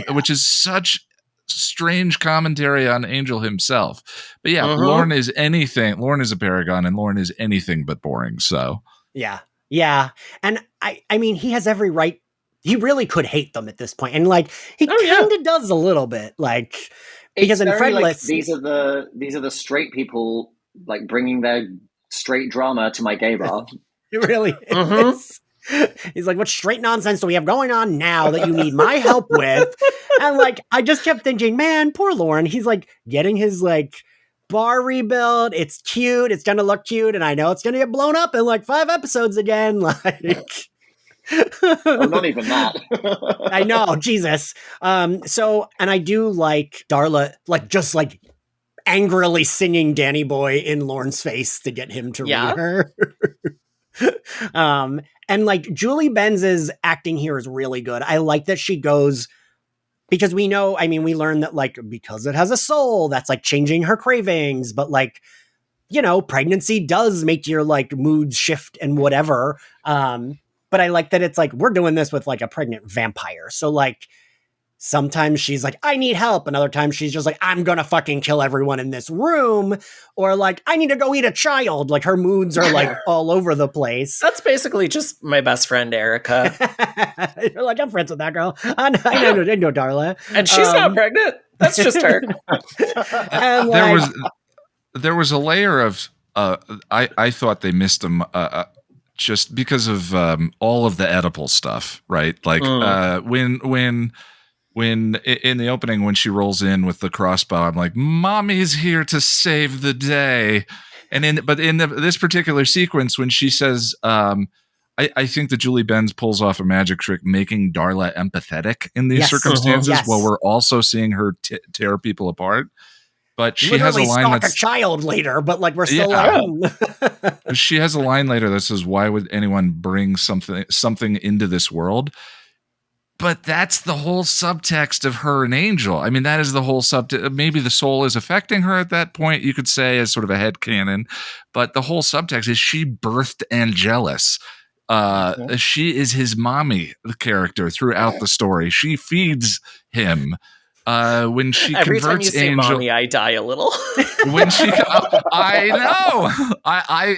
which is such strange commentary on Angel himself. But yeah, Lorne is anything. Lorne is a paragon, and Lorne is anything but boring. So yeah. And I mean, he has every right. He really could hate them at this point, and like he kind of does a little bit, like because it's in very, Fredless, like, these are the straight people like bringing their straight drama to my gay bar. it really is. He's like, what straight nonsense do we have going on now that you need my help with? And like, I just kept thinking, man, poor Lorne. He's like getting his like bar rebuild. It's cute. It's gonna look cute, and I know it's gonna get blown up in like 5 episodes again. Like, Oh, not even that. I know, Jesus. So, and I do like Darla, like just like angrily singing Danny Boy in Lorne's face to get him to read her. And like Julie Benz's acting here is really good. I like that she goes, because we know, I mean, we learned that like, because it has a soul, that's like changing her cravings, but like, you know, pregnancy does make your like moods shift and whatever. But I like that it's like, we're doing this with like a pregnant vampire. So like, sometimes she's like, I need help. And other times she's just like, I'm going to fucking kill everyone in this room. Or like, I need to go eat a child. Like her moods are like all over the place. That's basically just my best friend, Erica. You're like, I'm friends with that girl. I know Darla. And she's not pregnant. That's just her. And like, there was a layer of, I thought they missed them just because of all of the Oedipal stuff, right? Like when in the opening, when she rolls in with the crossbow, I'm like, mommy's here to save the day. And in this particular sequence, when she says, I think that Julie Benz pulls off a magic trick, making Darla empathetic in these circumstances, while we're also seeing her tear people apart. But she has a line that's a child later, but like we're still like, she has a line later that says, "Why would anyone bring something into this world?" But that's the whole subtext of her and Angel. I mean, that is the whole subtext. Maybe the soul is affecting her at that point, you could say, as sort of a headcanon. But the whole subtext is she birthed Angelus. She is his mommy, the character, throughout the story. She feeds him. When she every converts time you say Angel, mommy, I die a little. when she, I know,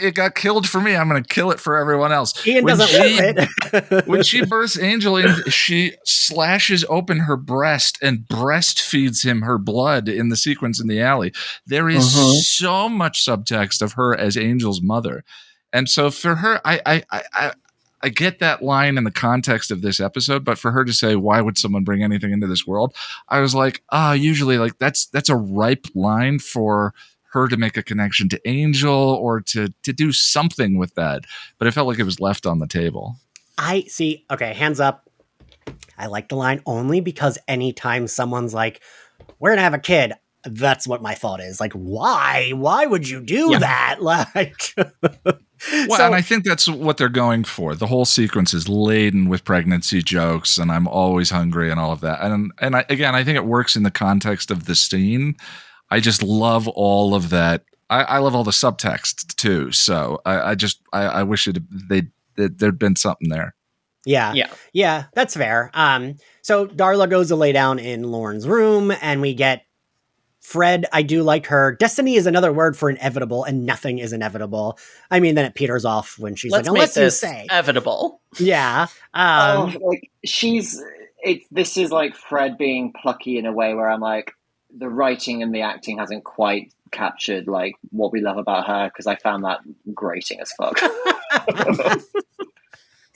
it got killed for me. I'm going to kill it for everyone else. Ian doesn't live it. When she births Angel in, she slashes open her breast and breastfeeds him her blood in the sequence in the alley. There is so much subtext of her as Angel's mother, and so for her, I get that line in the context of this episode, but for her to say, why would someone bring anything into this world? I was like, usually like that's a ripe line for her to make a connection to Angel or to do something with that. But it felt like it was left on the table. I see. Okay. Hands up. I like the line only because anytime someone's like, we're going to have a kid, that's what my thought is. Like, why would you do that? Like, well, and I think that's what they're going for. The whole sequence is laden with pregnancy jokes, and I'm always hungry, and all of that. And I think it works in the context of the scene. I just love all of that. I love all the subtext too. So I wish there'd been something there. Yeah, that's fair. So Darla goes to lay down in Lorne's room, and we get Fred. I do like her. Destiny is another word for inevitable, and nothing is inevitable. I mean, then it peters off when she's like, unless you say inevitable. Yeah. This is like Fred being plucky in a way where I'm like, the writing and the acting hasn't quite captured like what we love about her, because I found that grating as fuck.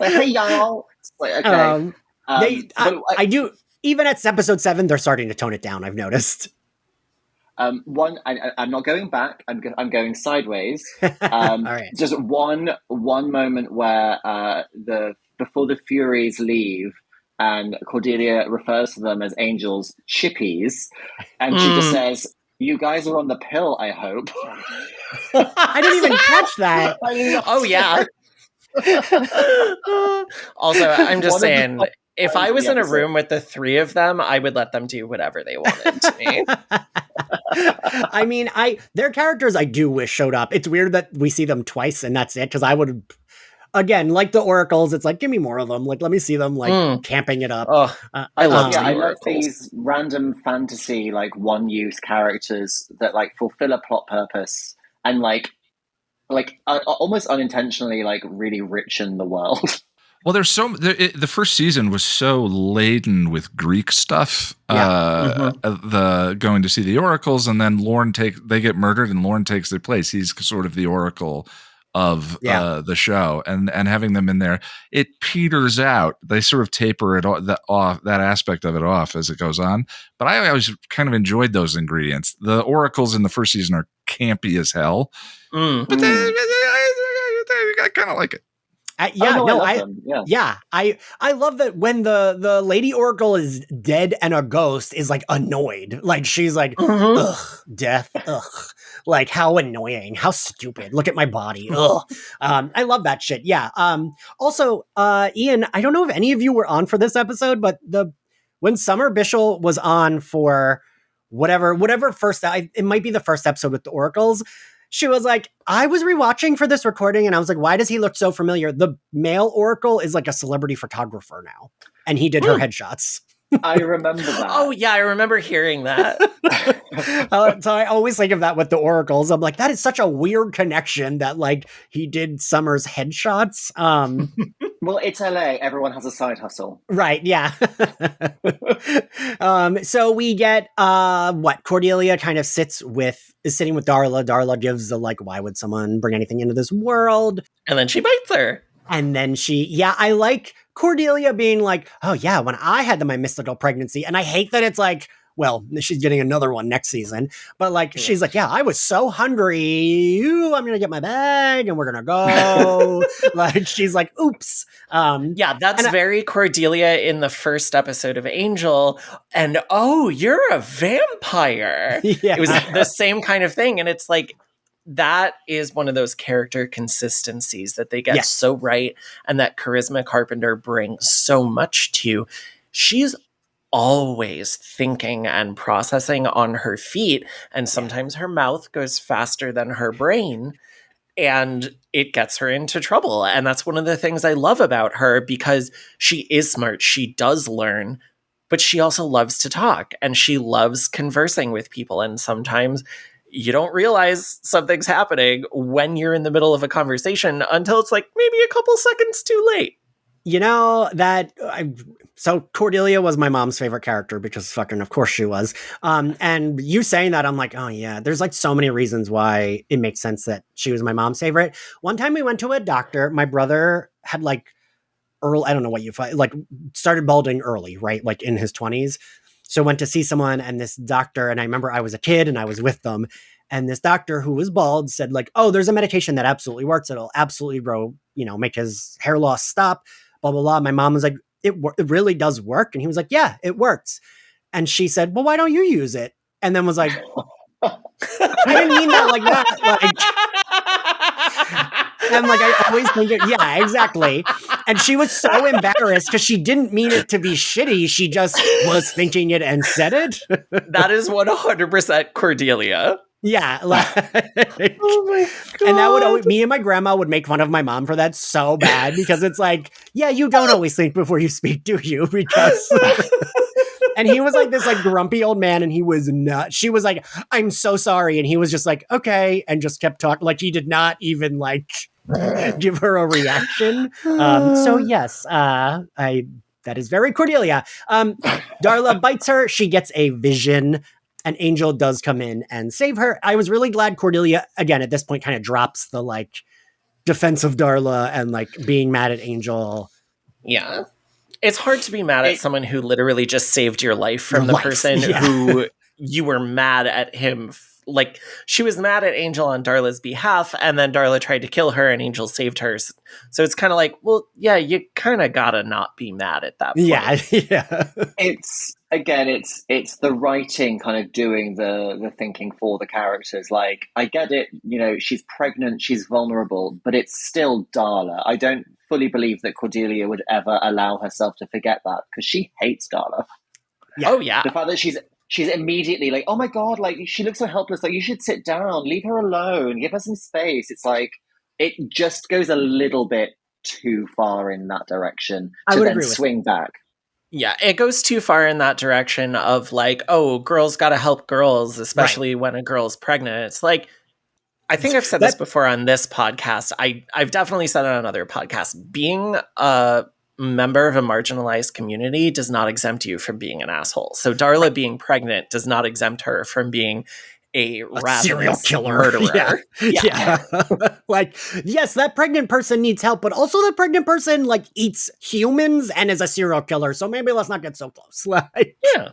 Like, hey y'all. It's like, okay. I do. Even at episode 7, they're starting to tone it down. I've noticed. I'm not going back. I'm going sideways. All right. Just one moment where before the Furies leave, and Cordelia refers to them as Angel's chippies, and she just says, "You guys are on the pill, I hope." I didn't even catch that. Oh yeah. Also, I'm just saying, if I was in a room with the 3 of them, I would let them do whatever they wanted to me. I mean, their characters I do wish showed up. It's weird that we see them twice and that's it, because I would, again, like the oracles, it's like, give me more of them. Like, let me see them like camping it up. Oh, I love I love these random fantasy like one-use characters that like fulfill a plot purpose and like almost unintentionally like really richen the world. Well, the first season was so laden with Greek stuff. The going to see the oracles, and then they get murdered, and Lorne takes their place. He's sort of the oracle of the show, and having them in there, it peters out. They sort of taper it off, that aspect of it off as it goes on. But I always kind of enjoyed those ingredients. The oracles in the first season are campy as hell, but I kind of like it. I love that when the Lady Oracle is dead and a ghost is like annoyed. Like she's like, ugh, death, ugh. Like how annoying, how stupid. Look at my body. Ugh. I love that shit. Yeah. Also, Ian, I don't know if any of you were on for this episode, but when Summer Bishel was on for whatever first, it might be the first episode with the oracles. She was like, I was rewatching for this recording and I was like, why does he look so familiar? The male oracle is like a celebrity photographer now. And he did her headshots. I remember that. Oh, yeah, I remember hearing that. So I always think of that with the oracles. I'm like, that is such a weird connection that like he did Summer's headshots. Well, it's LA. Everyone has a side hustle. Right, yeah. So we get Cordelia kind of is sitting with Darla. Darla gives the like, why would someone bring anything into this world? And then she bites her. And then I like Cordelia being like, oh yeah, when I had my mystical pregnancy, and I hate that it's like, well, she's getting another one next season, but like, she's like, yeah, I was so hungry. Ooh, I'm going to get my bag and we're going to go. Like, she's like, oops. Yeah, that's very Cordelia in the first episode of Angel. And oh, you're a vampire. Yeah. It was the same kind of thing. And it's like, that is one of those character consistencies that they get so right, and that Charisma Carpenter brings so much to. She's always thinking and processing on her feet, and sometimes her mouth goes faster than her brain, and it gets her into trouble. And that's one of the things I love about her, because she is smart, she does learn, but she also loves to talk, and she loves conversing with people, and sometimes you don't realize something's happening when you're in the middle of a conversation until it's like maybe a couple seconds too late. You know, so Cordelia was my mom's favorite character because fucking, of course she was. And you saying that, I'm like, oh yeah, there's like so many reasons why it makes sense that she was my mom's favorite. One time we went to a doctor, my brother had like I don't know what started balding early, right? Like in his 20s. So went to see someone, and this doctor, and I remember I was a kid and I was with them, and this doctor who was bald said like, oh, there's a medication that absolutely works. It'll absolutely make his hair loss stop, blah, blah, blah. My mom was like, it really does work. And he was like, yeah, it works. And she said, well, why don't you use it? And then was like, I didn't mean that like that. And like, I always think yeah, exactly. And she was so embarrassed because she didn't mean it to be shitty. She just was thinking it and said it. That is 100% Cordelia. Yeah. Oh my God. And that would me and my grandma would make fun of my mom for that so bad, because it's like, yeah, you don't always think before you speak, do you? Because and he was like this like grumpy old man, and he was not. She was like, I'm so sorry. And he was just like, okay. And just kept talking. Like he did not even like give her a reaction. So yes, that is very Cordelia. Darla bites her. She gets a vision. and Angel does come in and save her. I was really glad Cordelia, again, at this point kind of drops the like defense of Darla and like being mad at Angel. Yeah. It's hard to be mad at someone who literally just saved your life from the person who you were mad at him. Like, she was mad at Angel on Darla's behalf, and then Darla tried to kill her, and Angel saved her. So it's kind of like, well, yeah, you kind of gotta not be mad at that point. Yeah. It's the writing kind of doing the thinking for the characters. Like, I get it, you know, she's pregnant, she's vulnerable, but it's still Darla. I don't fully believe that Cordelia would ever allow herself to forget that, because she hates Darla. Yeah. Oh, yeah. The fact that she's immediately like, oh my God, like, she looks so helpless. Like, you should sit down, leave her alone, give her some space. It's like, it just goes a little bit too far in that direction to then swing back. Yeah, it goes too far in that direction of like, oh, girls got to help girls, especially when a girl's pregnant. It's like, I think I've said this before on this podcast. I've definitely said it on other podcasts. Being a member of a marginalized community does not exempt you from being an asshole. So Darla being pregnant does not exempt her from being a serial killer murderer. Yeah. Like, yes, that pregnant person needs help, but also the pregnant person like eats humans and is a serial killer. So maybe let's not get so close. Like, yeah.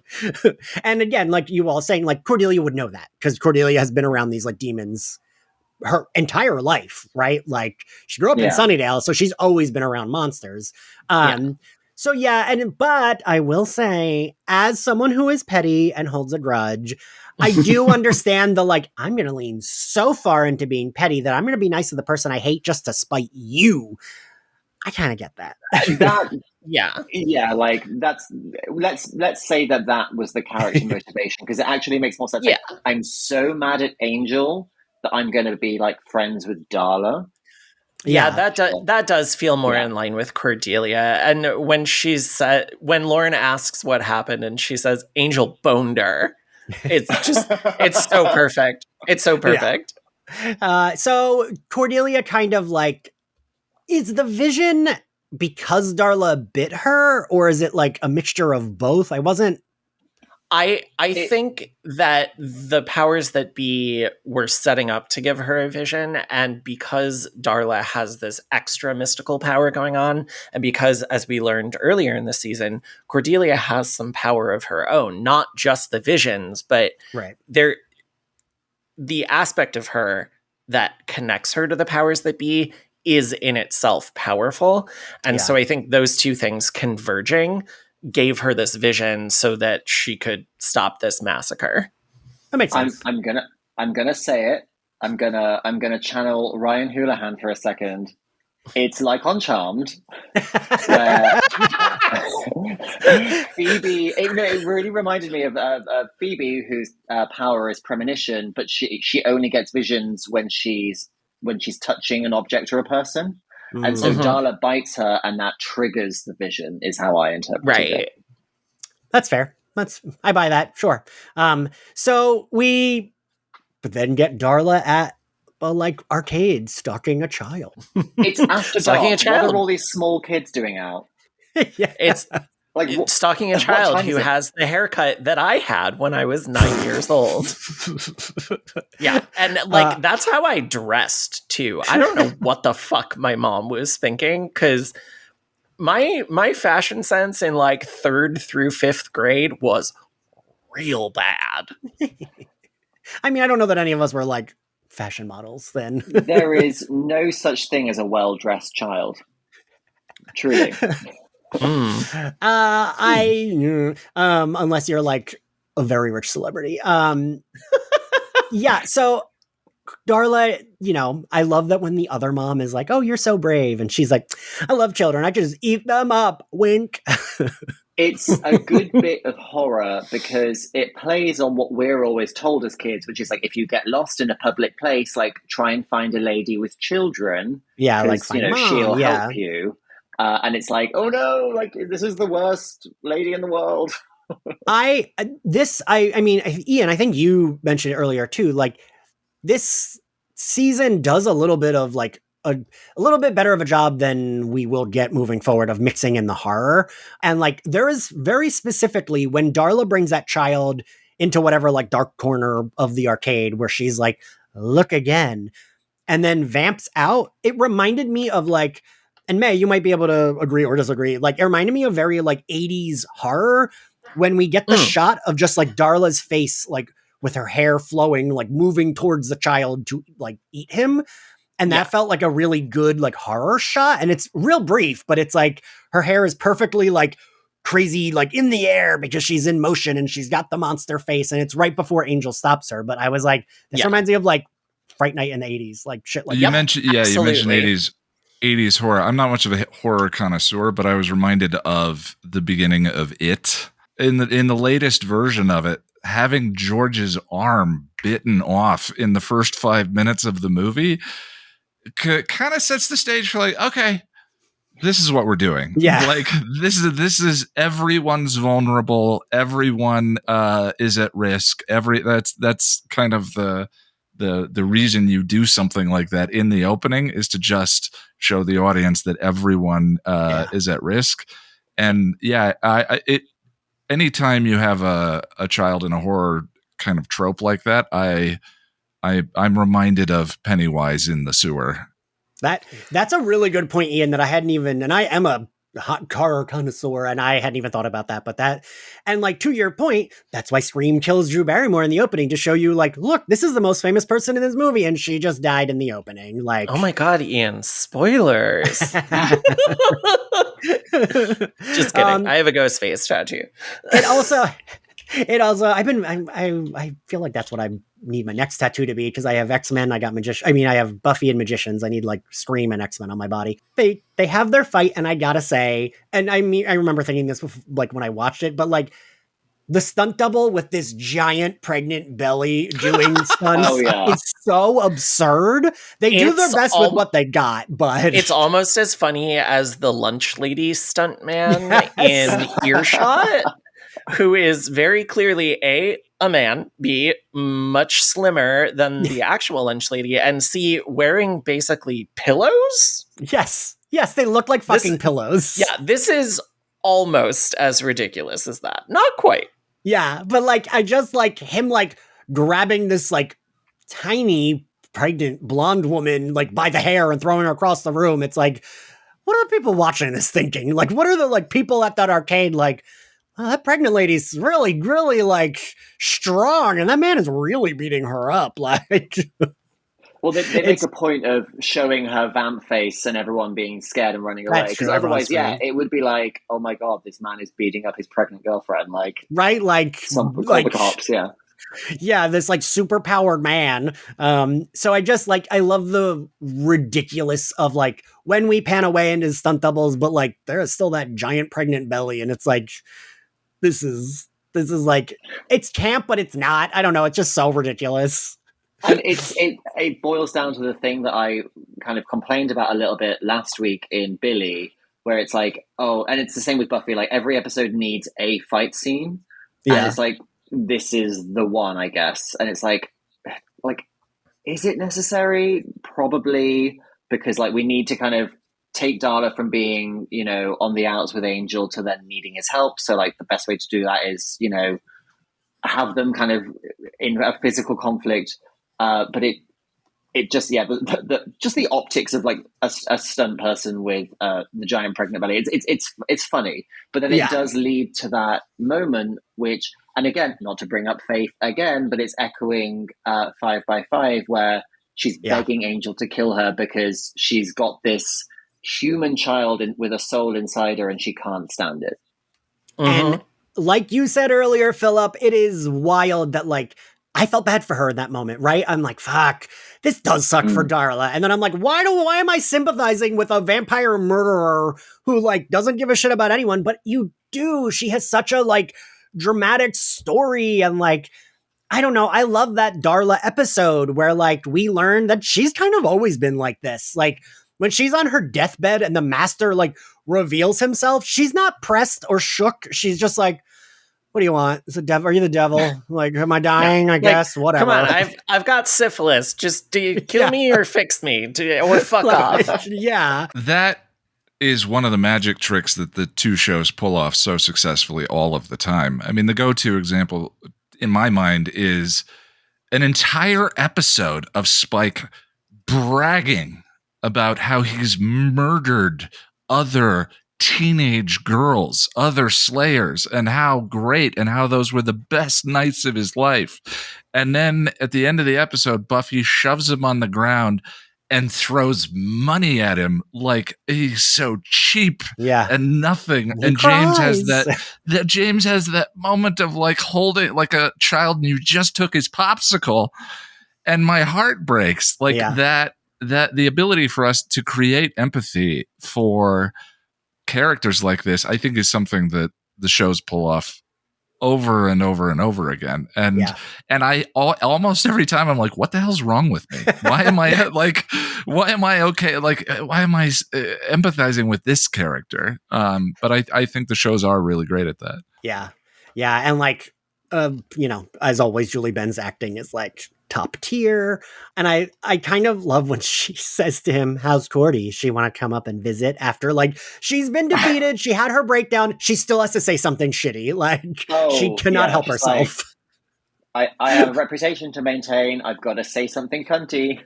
And again, like you all saying, like Cordelia would know that because Cordelia has been around these like demons her entire life, right? Like she grew up in Sunnydale, so she's always been around monsters. So but I will say, as someone who is petty and holds a grudge, I do understand the like, I'm going to lean so far into being petty that I'm going to be nice to the person I hate just to spite you. I kind of get that. Yeah, like that's let's say that was the character motivation, because it actually makes more sense. Yeah. Like, I'm so mad at Angel that I'm going to be like friends with Darla. Yeah, that does feel more in line with Cordelia. And when when Lauren asks what happened and she says Angel boned her, it's just it's so perfect. It's so perfect. Yeah. So Cordelia kind of like, is the vision because Darla bit her, or is it like a mixture of both? I think that the powers that be were setting up to give her a vision, and because Darla has this extra mystical power going on, and because, as we learned earlier in the season, Cordelia has some power of her own, not just the visions, but the aspect of her that connects her to the powers that be is in itself powerful. And so I think those two things converging gave her this vision so that she could stop this massacre. That makes sense. I'm gonna say it. I'm gonna channel Ryan Houlihan for a second. It's like on Charmed, where Phoebe. It really reminded me of Phoebe, whose power is premonition, but she only gets visions when she's touching an object or a person. And so Darla bites her, and that triggers the vision, is how I interpret it. That's fair. I buy that. Sure. So we then get Darla at like arcade stalking a child. It's after stalking dark. A child. What are all these small kids doing out? It's like stalking a child who has the haircut that I had when I was 9 years old. And like that's how I dressed too. I don't know what the fuck my mom was thinking, because my fashion sense in like 3rd through 5th grade was real bad. I mean, I don't know that any of us were like fashion models then. There is no such thing as a well-dressed child. Truly. Unless you're like a very rich celebrity. So Darla, you know, I love that when the other mom is like, oh, you're so brave. And she's like, I love children. I can just eat them up. Wink. It's a good bit of horror because it plays on what we're always told as kids, which is like, if you get lost in a public place, like try and find a lady with children. Yeah, like find you know, mom. she'll help you. And it's like, oh no, like this is the worst lady in the world. I mean, Ian, I think you mentioned it earlier too. Like this season does a little bit of like a little bit better of a job than we will get moving forward of mixing in the horror. And like there is very specifically when Darla brings that child into whatever like dark corner of the arcade where she's like, look again, and then vamps out. It reminded me of like, and May, you might be able to agree or disagree. Like, it reminded me of very like 80s horror when we get the shot of just like Darla's face, like with her hair flowing, like moving towards the child to like eat him. And that felt like a really good like horror shot. And it's real brief, but it's like her hair is perfectly like crazy, like in the air because she's in motion and she's got the monster face. And it's right before Angel stops her. But I was like, this reminds me of like Fright Night in the 80s, like shit like you that. mentioned, you mentioned 80s horror. I'm not much of a horror connoisseur, but I was reminded of the beginning of It. In the latest version of it, having George's arm bitten off in the first 5 minutes of the movie kind of sets the stage for like, okay, this is what we're doing. Yeah. Like this is everyone's vulnerable. Everyone is at risk. That's kind of the reason you do something like that in the opening is to just show the audience that everyone is at risk. And anytime you have a child in a horror kind of trope like that, I'm reminded of Pennywise in the sewer. That's a really good point, Ian, that I hadn't even, and I am a hot horror connoisseur and I hadn't even thought about that, but that, and like to your point, that's why Scream kills Drew Barrymore in the opening to show you like, look, this is the most famous person in this movie and she just died in the opening. Like, oh my God, Ian, spoilers. Just kidding. I have a ghost face tattoo. It also, I feel like that's what I need my next tattoo to be because I have X-Men, I have Buffy and Magicians. I need like Scream and X-Men on my body. They have their fight, and I gotta say, and I remember thinking this like when I watched it, but like the stunt double with this giant pregnant belly doing stunts is so absurd. They do their best with what they got, but it's almost as funny as the lunch lady stuntman in Earshot, who is very clearly a man, B, much slimmer than the actual lunch lady, and C, wearing basically pillows? Yes, they look like fucking pillows. Yeah, this is almost as ridiculous as that. Not quite. Yeah, but like, I just like him like grabbing this like tiny pregnant blonde woman like by the hair and throwing her across the room. It's like, what are the people watching this thinking? Like, what are the like people at that arcade like, oh, that pregnant lady's really, really like strong, and that man is really beating her up. Like, well, they make a point of showing her vamp face and everyone being scared and running away because otherwise, it would be like, oh my God, this man is beating up his pregnant girlfriend. Like, right? Like, call the cops. Yeah. Yeah, this like super powered man. So I just like, I love the ridiculous of like when we pan away into stunt doubles, but like there is still that giant pregnant belly, and it's like, this is like, it's camp, but it's not. I don't know. It's just so ridiculous. And it boils down to the thing that I kind of complained about a little bit last week in Billy, where it's like, oh, and it's the same with Buffy. Like every episode needs a fight scene, and it's like, this is the one, I guess. And it's like, is it necessary? Probably, because like we need to kind of take Darla from being, on the outs with Angel to then needing his help. So like the best way to do that is, have them kind of in a physical conflict. But it just, just the optics of like a stunt person with the giant pregnant belly. It's funny, but then it does lead to that moment, which, and again, not to bring up Faith again, but it's echoing 5 by 5 where she's begging Angel to kill her because she's got this human child with a soul inside her and she can't stand it. Mm-hmm. And like you said earlier, Philip, it is wild that like, I felt bad for her in that moment, right? I'm like, fuck, this does suck for Darla. And then I'm like, why am I sympathizing with a vampire murderer who like doesn't give a shit about anyone? But you do. She has such a like dramatic story, and like, I don't know. I love that Darla episode where like we learn that she's kind of always been like this. Like when she's on her deathbed and the master like reveals himself, she's not pressed or shook. She's just like, what do you want? Is the devil? Are you the devil? Like, am I dying? I guess. Whatever. Come on, I've got syphilis. Just do you kill me or fix me? Or fuck off. Yeah. That is one of the magic tricks that the two shows pull off so successfully all of the time. I mean, the go-to example in my mind, is an entire episode of Spike bragging about how he's murdered other teenage girls, other Slayers, and how great and how those were the best nights of his life. And then at the end of the episode, Buffy shoves him on the ground and throws money at him like he's so cheap and nothing. And James has that moment of like holding like a child and you just took his popsicle, and my heart breaks. Like that the ability for us to create empathy for characters like this, I think, is something that the shows pull off over and over and over again. And I almost every time I'm like, what the hell's wrong with me? Why am I okay? Like, why am I empathizing with this character? But I think the shows are really great at that. Yeah. And like, as always, Julie Benn's acting is like top tier. And I kind of love when she says to him, how's Cordy? She want to come up and visit after like she's been defeated. She had her breakdown. She still has to say something shitty. Like she cannot help herself. Like, I have a reputation to maintain. I've got to say something cunty.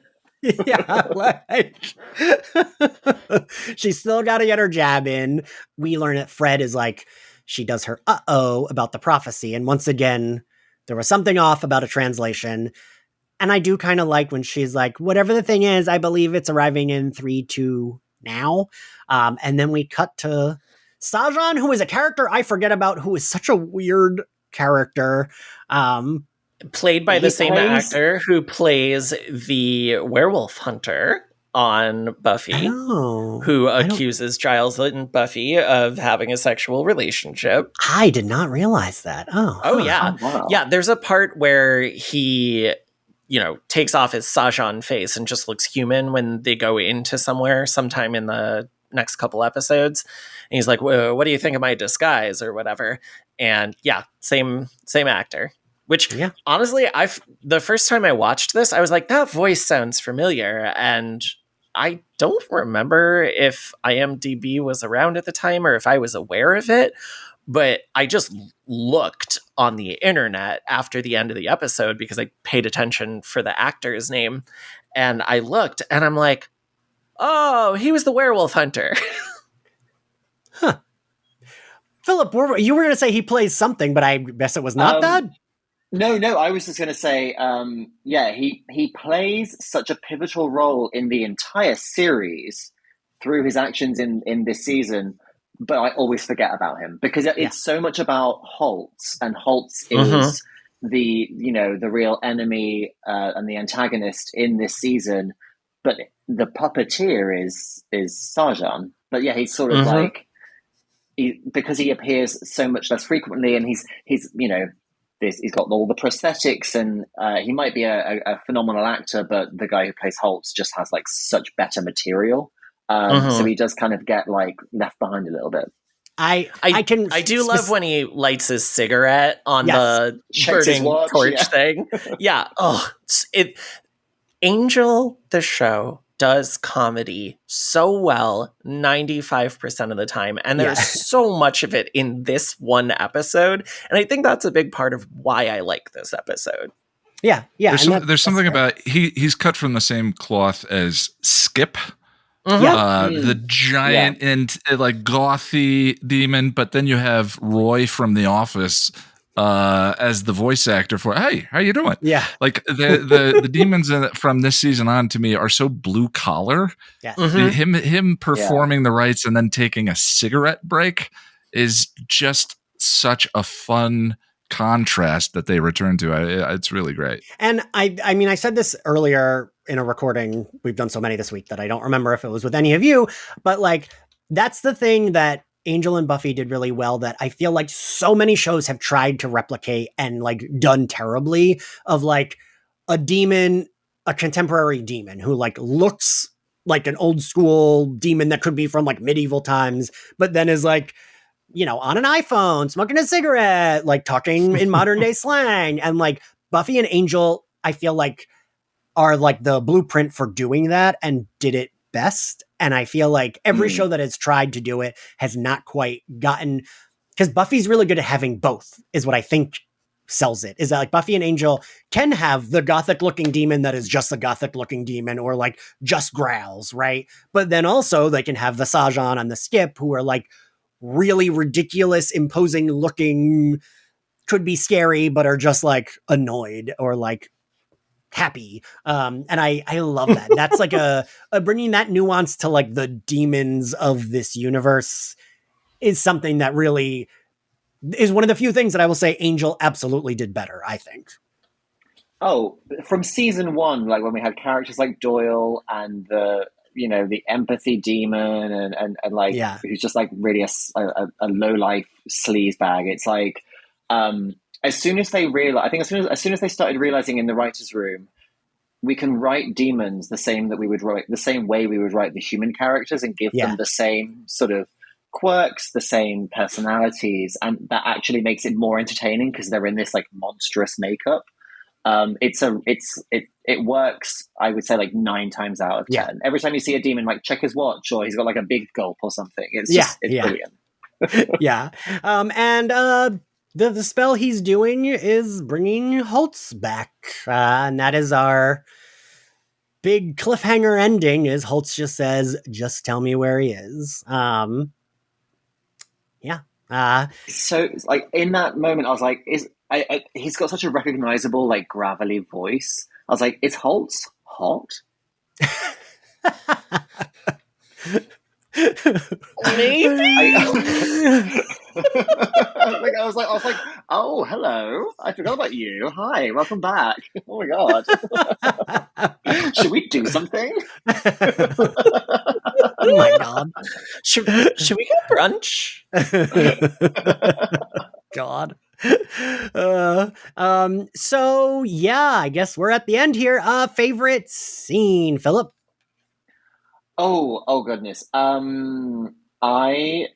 She's still got to get her jab in. We learn that Fred is like, she does her about the prophecy. And once again, there was something off about a translation. And I do kind of like when she's like, whatever the thing is, I believe it's arriving in 3-2 now. And then we cut to Sajan, who is a character I forget about, who is such a weird character. Played by the same actor who plays the werewolf hunter on Buffy, who accuses Giles and Buffy of having a sexual relationship. I did not realize that. Yeah. Wow. Yeah, there's a part where he, takes off his Sajan face and just looks human when they go into somewhere sometime in the next couple episodes. And he's like, whoa, what do you think of my disguise or whatever? And yeah, same actor. Which, honestly, the first time I watched this, I was like, that voice sounds familiar. And I don't remember if IMDb was around at the time or if I was aware of it. But I just looked on the internet after the end of the episode because I paid attention for the actor's name. And I looked and I'm like, oh, he was the werewolf hunter. Huh. Philip, you were going to say he plays something, but I guess it was not that? No, I was just going to say, he plays such a pivotal role in the entire series through his actions in this season, but I always forget about him because it's so much about Schults, and Schults is the real enemy and the antagonist in this season, but the puppeteer is Sajan. But yeah, he's sort of like, because he appears so much less frequently, and he's he's got all the prosthetics, and he might be a phenomenal actor, but the guy who plays Holtz just has like such better material. So he does kind of get like left behind a little bit. I do love when he lights his cigarette on the burning torch thing. Yeah. Oh, Angel, the show, does comedy so well 95% of the time. And there's so much of it in this one episode. And I think that's a big part of why I like this episode. Yeah. There's something about he's cut from the same cloth as Skip. The giant and like gothy demon, but then you have Roy from The Office as the voice actor for, hey, how you doing? Yeah. Like the demons from this season on to me are so blue collar. Yes. Him performing the rites and then taking a cigarette break is just such a fun contrast that they return to. It's really great. And I mean, I said this earlier in a recording. We've done so many this week that I don't remember if it was with any of you, but like, that's the thing that Angel and Buffy did really well that I feel like so many shows have tried to replicate and like done terribly, of like a demon, a contemporary demon who like looks like an old school demon that could be from like medieval times, but then is like, on an iPhone, smoking a cigarette, like talking in modern day slang. And like Buffy and Angel, I feel like are like the blueprint for doing that and did it best. And I feel like every show that has tried to do it has not quite gotten, because Buffy's really good at having both, is what I think sells it, is that like Buffy and Angel can have the gothic looking demon that is just a gothic looking demon or like just growls, right? But then also they can have the Sajan and the Skip who are like really ridiculous, imposing looking, could be scary, but are just like annoyed or like happy. And I love that. That's like a bringing that nuance to like the demons of this universe is something that really is one of the few things that I will say Angel absolutely did better, I think. Oh, from season one, like when we had characters like Doyle and the empathy demon and like Yeah. who's just like really a low life sleaze bag. It's like as soon as they realize, I think as soon as they started realizing in the writers' room, we can write demons the same way we would write the human characters and give them the same sort of quirks, the same personalities, and that actually makes it more entertaining because they're in this like monstrous makeup. It works, I would say, like 9 times out of 10. Every time you see a demon, like check his watch or he's got like a big gulp or something. It's brilliant. And the spell he's doing is bringing Schults back, and that is our big cliffhanger ending. Is Schults just says, "Just tell me where he is." So like in that moment, I was like, he's got such a recognizable like gravelly voice. I was like, is Schults hot? Maybe. I was like, oh, hello! I forgot about you. Hi, welcome back. Oh my god, should we do something? Oh my god, should we get brunch? God. So yeah, I guess we're at the end here. Favorite scene, Philip? Oh goodness. I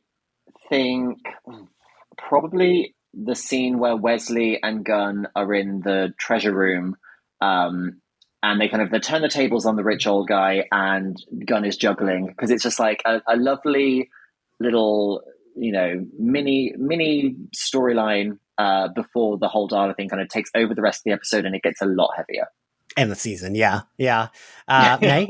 think probably the scene where Wesley and Gunn are in the treasure room, and they turn the tables on the rich old guy, and Gunn is juggling because it's just like a lovely little, mini storyline before the whole Darla thing kind of takes over the rest of the episode, and it gets a lot heavier. And the season, yeah. May?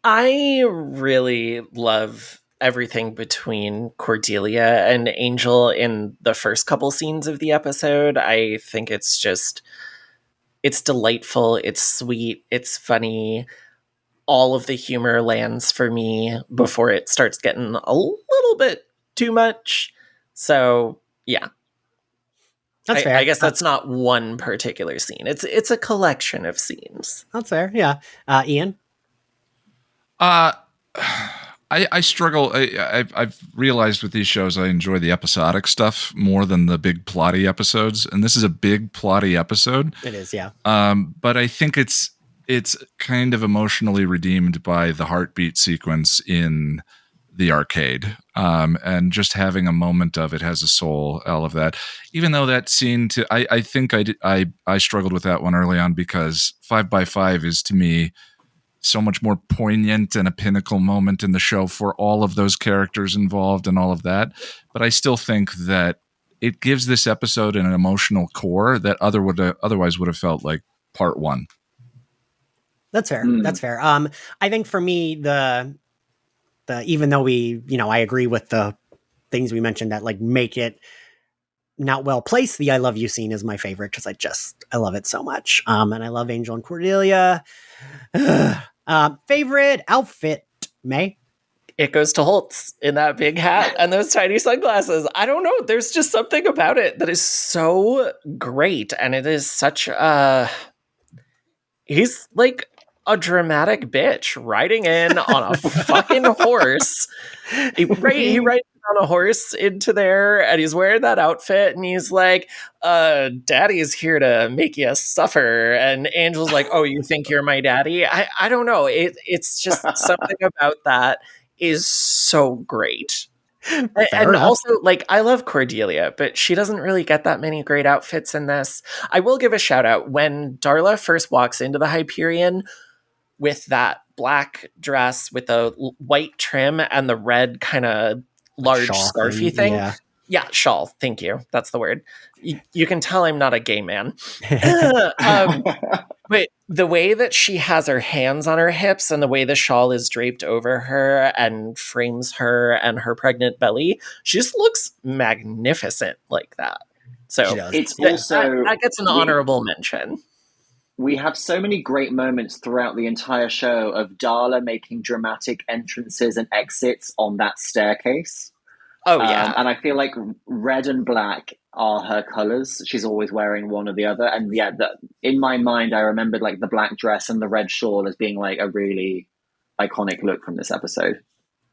I really love everything between Cordelia and Angel in the first couple scenes of the episode. I think it's delightful, it's sweet, it's funny. All of the humor lands for me before it starts getting a little bit too much. So, yeah. That's fair. I guess that's not one particular scene. It's a collection of scenes. That's fair, yeah. Ian? I struggle. I've realized with these shows, I enjoy the episodic stuff more than the big plotty episodes. And this is a big plotty episode. It is, yeah. But I think it's kind of emotionally redeemed by the heartbeat sequence in the arcade. And just having a moment of it has a soul, all of that. Even though that scene, I think I struggled with that one early on because 5x5 is to me so much more poignant and a pinnacle moment in the show for all of those characters involved and all of that. But I still think that it gives this episode an emotional core that otherwise would have felt like part 1. That's fair. That's fair. I think for me, the even though I agree with the things we mentioned that like make it not well placed, the I love you scene is my favorite because I love it so much. And I love Angel and Cordelia. Favorite outfit, May? It goes to Schults in that big hat and those tiny sunglasses. I don't know. There's just something about it that is so great. And it is such he's like a dramatic bitch riding in on a fucking horse. He rides on a horse into there and he's wearing that outfit and he's like, daddy's here to make you suffer. And Angel's like, oh, you think you're my daddy? I don't know. It's just something about that is so great. And also, like, I love Cordelia, but she doesn't really get that many great outfits in this. I will give a shout out when Darla first walks into the Hyperion with that black dress with the white trim and the red kind of large scarfy thing. Yeah, shawl. Thank you. That's the word. You can tell I'm not a gay man. But the way that she has her hands on her hips and the way the shawl is draped over her and frames her and her pregnant belly, she just looks magnificent like that. She So does. It's Yeah. also that gets an honorable mention. we have so many great moments throughout the entire show of Darla making dramatic entrances and exits on that staircase. Oh, yeah. And I feel like red and black are her colors. She's always wearing one or the other. And yeah, in my mind, I remembered like the black dress and the red shawl as being like a really iconic look from this episode.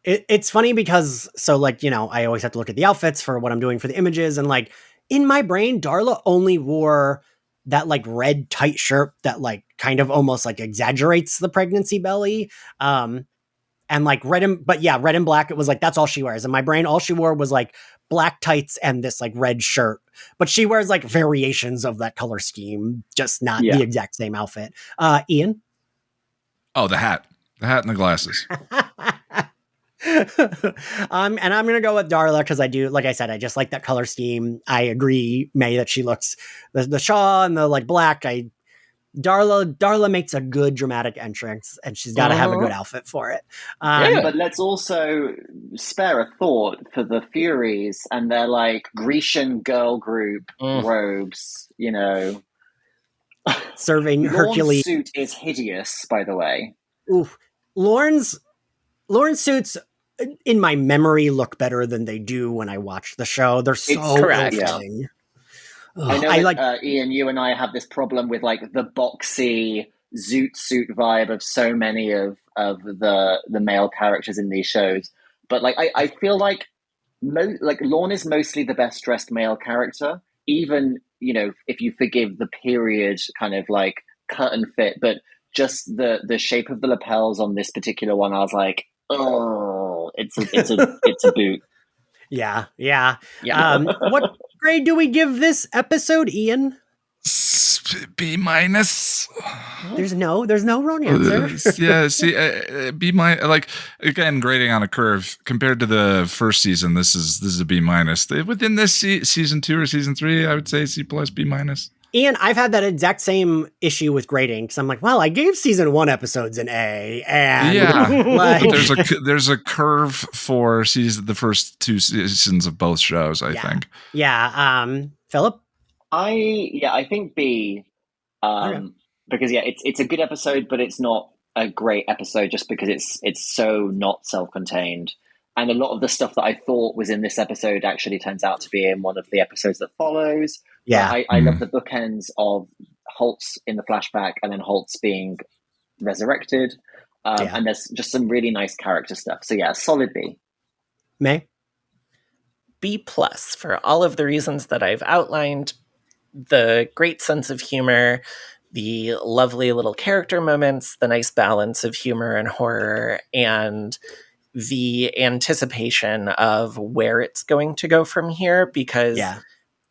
It's funny because, so like, you know, I always have to look at the outfits for what I'm doing for the images. And like in my brain, Darla only wore that like red tight shirt that like kind of almost like exaggerates the pregnancy belly. And like red and black, it was like, that's all she wears. In my brain, all she wore was like black tights and this like red shirt, but she wears like variations of that color scheme, just not the exact same outfit. Ian? Oh, the hat and the glasses. And I'm gonna go with Darla because I do, like I said, I just like that color scheme. I agree, May, that she looks the shawl and the like black. Darla makes a good dramatic entrance, and she's got to have a good outfit for it. But let's also spare a thought for the Furies and their like Grecian girl group robes. You know, serving Hercules. Lorne's suit is hideous, by the way. Oof. Lauren's suits, in my memory, look better than they do when I watch the show. They're so ill-fitting. I know Ian, you and I have this problem with like the boxy zoot suit vibe of so many of the male characters in these shows. But like I feel like Lorne is mostly the best dressed male character, even, you know, if you forgive the period kind of like cut and fit, but just the shape of the lapels on this particular one, I was like, oh, it's a boot. Yeah. What grade do we give this episode, Ian? B-. There's no wrong answer. Yeah, see, B-, like, again, grading on a curve compared to the first season. This is a B-. Within this season 2 or season 3, I would say C+, B-. Ian, I've had that exact same issue with grading because I'm like, well, I gave season 1 episodes an A, and like, there's a curve for the first 2 seasons of both shows, I think. Yeah. Philip? I think B, because it's a good episode, but it's not a great episode just because it's so not self-contained. And a lot of the stuff that I thought was in this episode actually turns out to be in one of the episodes that follows. Yeah. I love the bookends of Schults in the flashback and then Schults being resurrected. And there's just some really nice character stuff. So yeah, solid B. May? B+ for all of the reasons that I've outlined. The great sense of humor, the lovely little character moments, the nice balance of humor and horror, and the anticipation of where it's going to go from here, because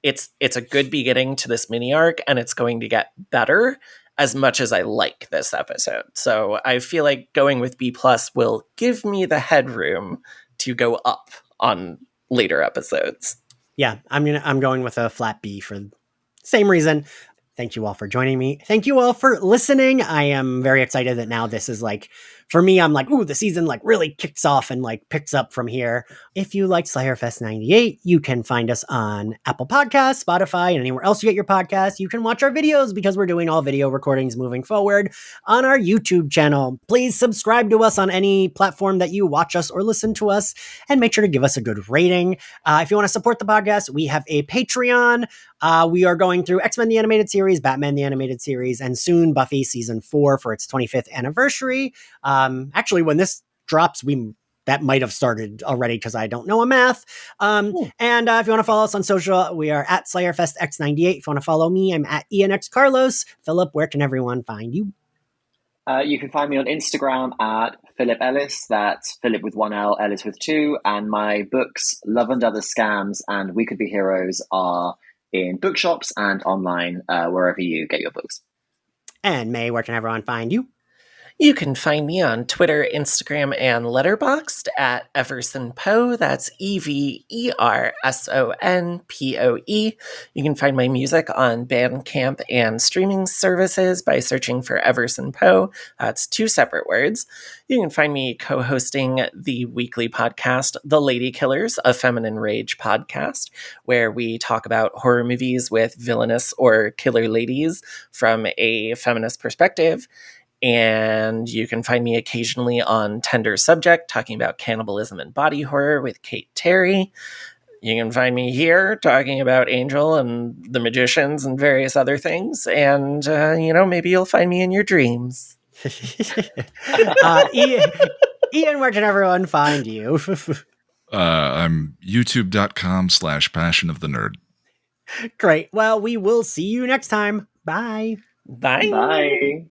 it's a good beginning to this mini arc and it's going to get better as much as I like this episode. So I feel like going with B+ will give me the headroom to go up on later episodes. Yeah, I'm going with a flat B for the same reason. Thank you all for joining me. Thank you all for listening. I am very excited that now this is like, for me, I'm like, ooh, the season like really kicks off and like picks up from here. If you like Slayerfest 98, you can find us on Apple Podcasts, Spotify, and anywhere else you get your podcasts. You can watch our videos because we're doing all video recordings moving forward on our YouTube channel. Please subscribe to us on any platform that you watch us or listen to us, and make sure to give us a good rating. If you want to support the podcast, we have a Patreon. We are going through X-Men the Animated Series, Batman the Animated Series, and soon Buffy Season 4 for its 25th anniversary. Actually, when this drops, that might have started already because I don't know a math. And if you want to follow us on social, we are at SlayerFestX98. If you want to follow me, I'm at ENXCarlos. Philip, where can everyone find you? You can find me on Instagram at Philip Ellis. That's Philip with 1 L, Ellis with 2. And my books, Love and Other Scams and We Could Be Heroes, are in bookshops and online, wherever you get your books. And May, where can everyone find you? You can find me on Twitter, Instagram, and Letterboxd at EversonPoe. That's EversonPoe. You can find my music on Bandcamp and streaming services by searching for Everson Poe. That's 2 separate words. You can find me co-hosting the weekly podcast, The Lady Killers, a Feminine Rage podcast, where we talk about horror movies with villainous or killer ladies from a feminist perspective. And you can find me occasionally on Tender Subject, talking about cannibalism and body horror with Kate Terry. You can find me here talking about Angel and the Magicians and various other things. And, maybe you'll find me in your dreams. Ian, where can everyone find you? I'm youtube.com/passion of the nerd. Great. Well, we will see you next time. Bye. Bye. Bye.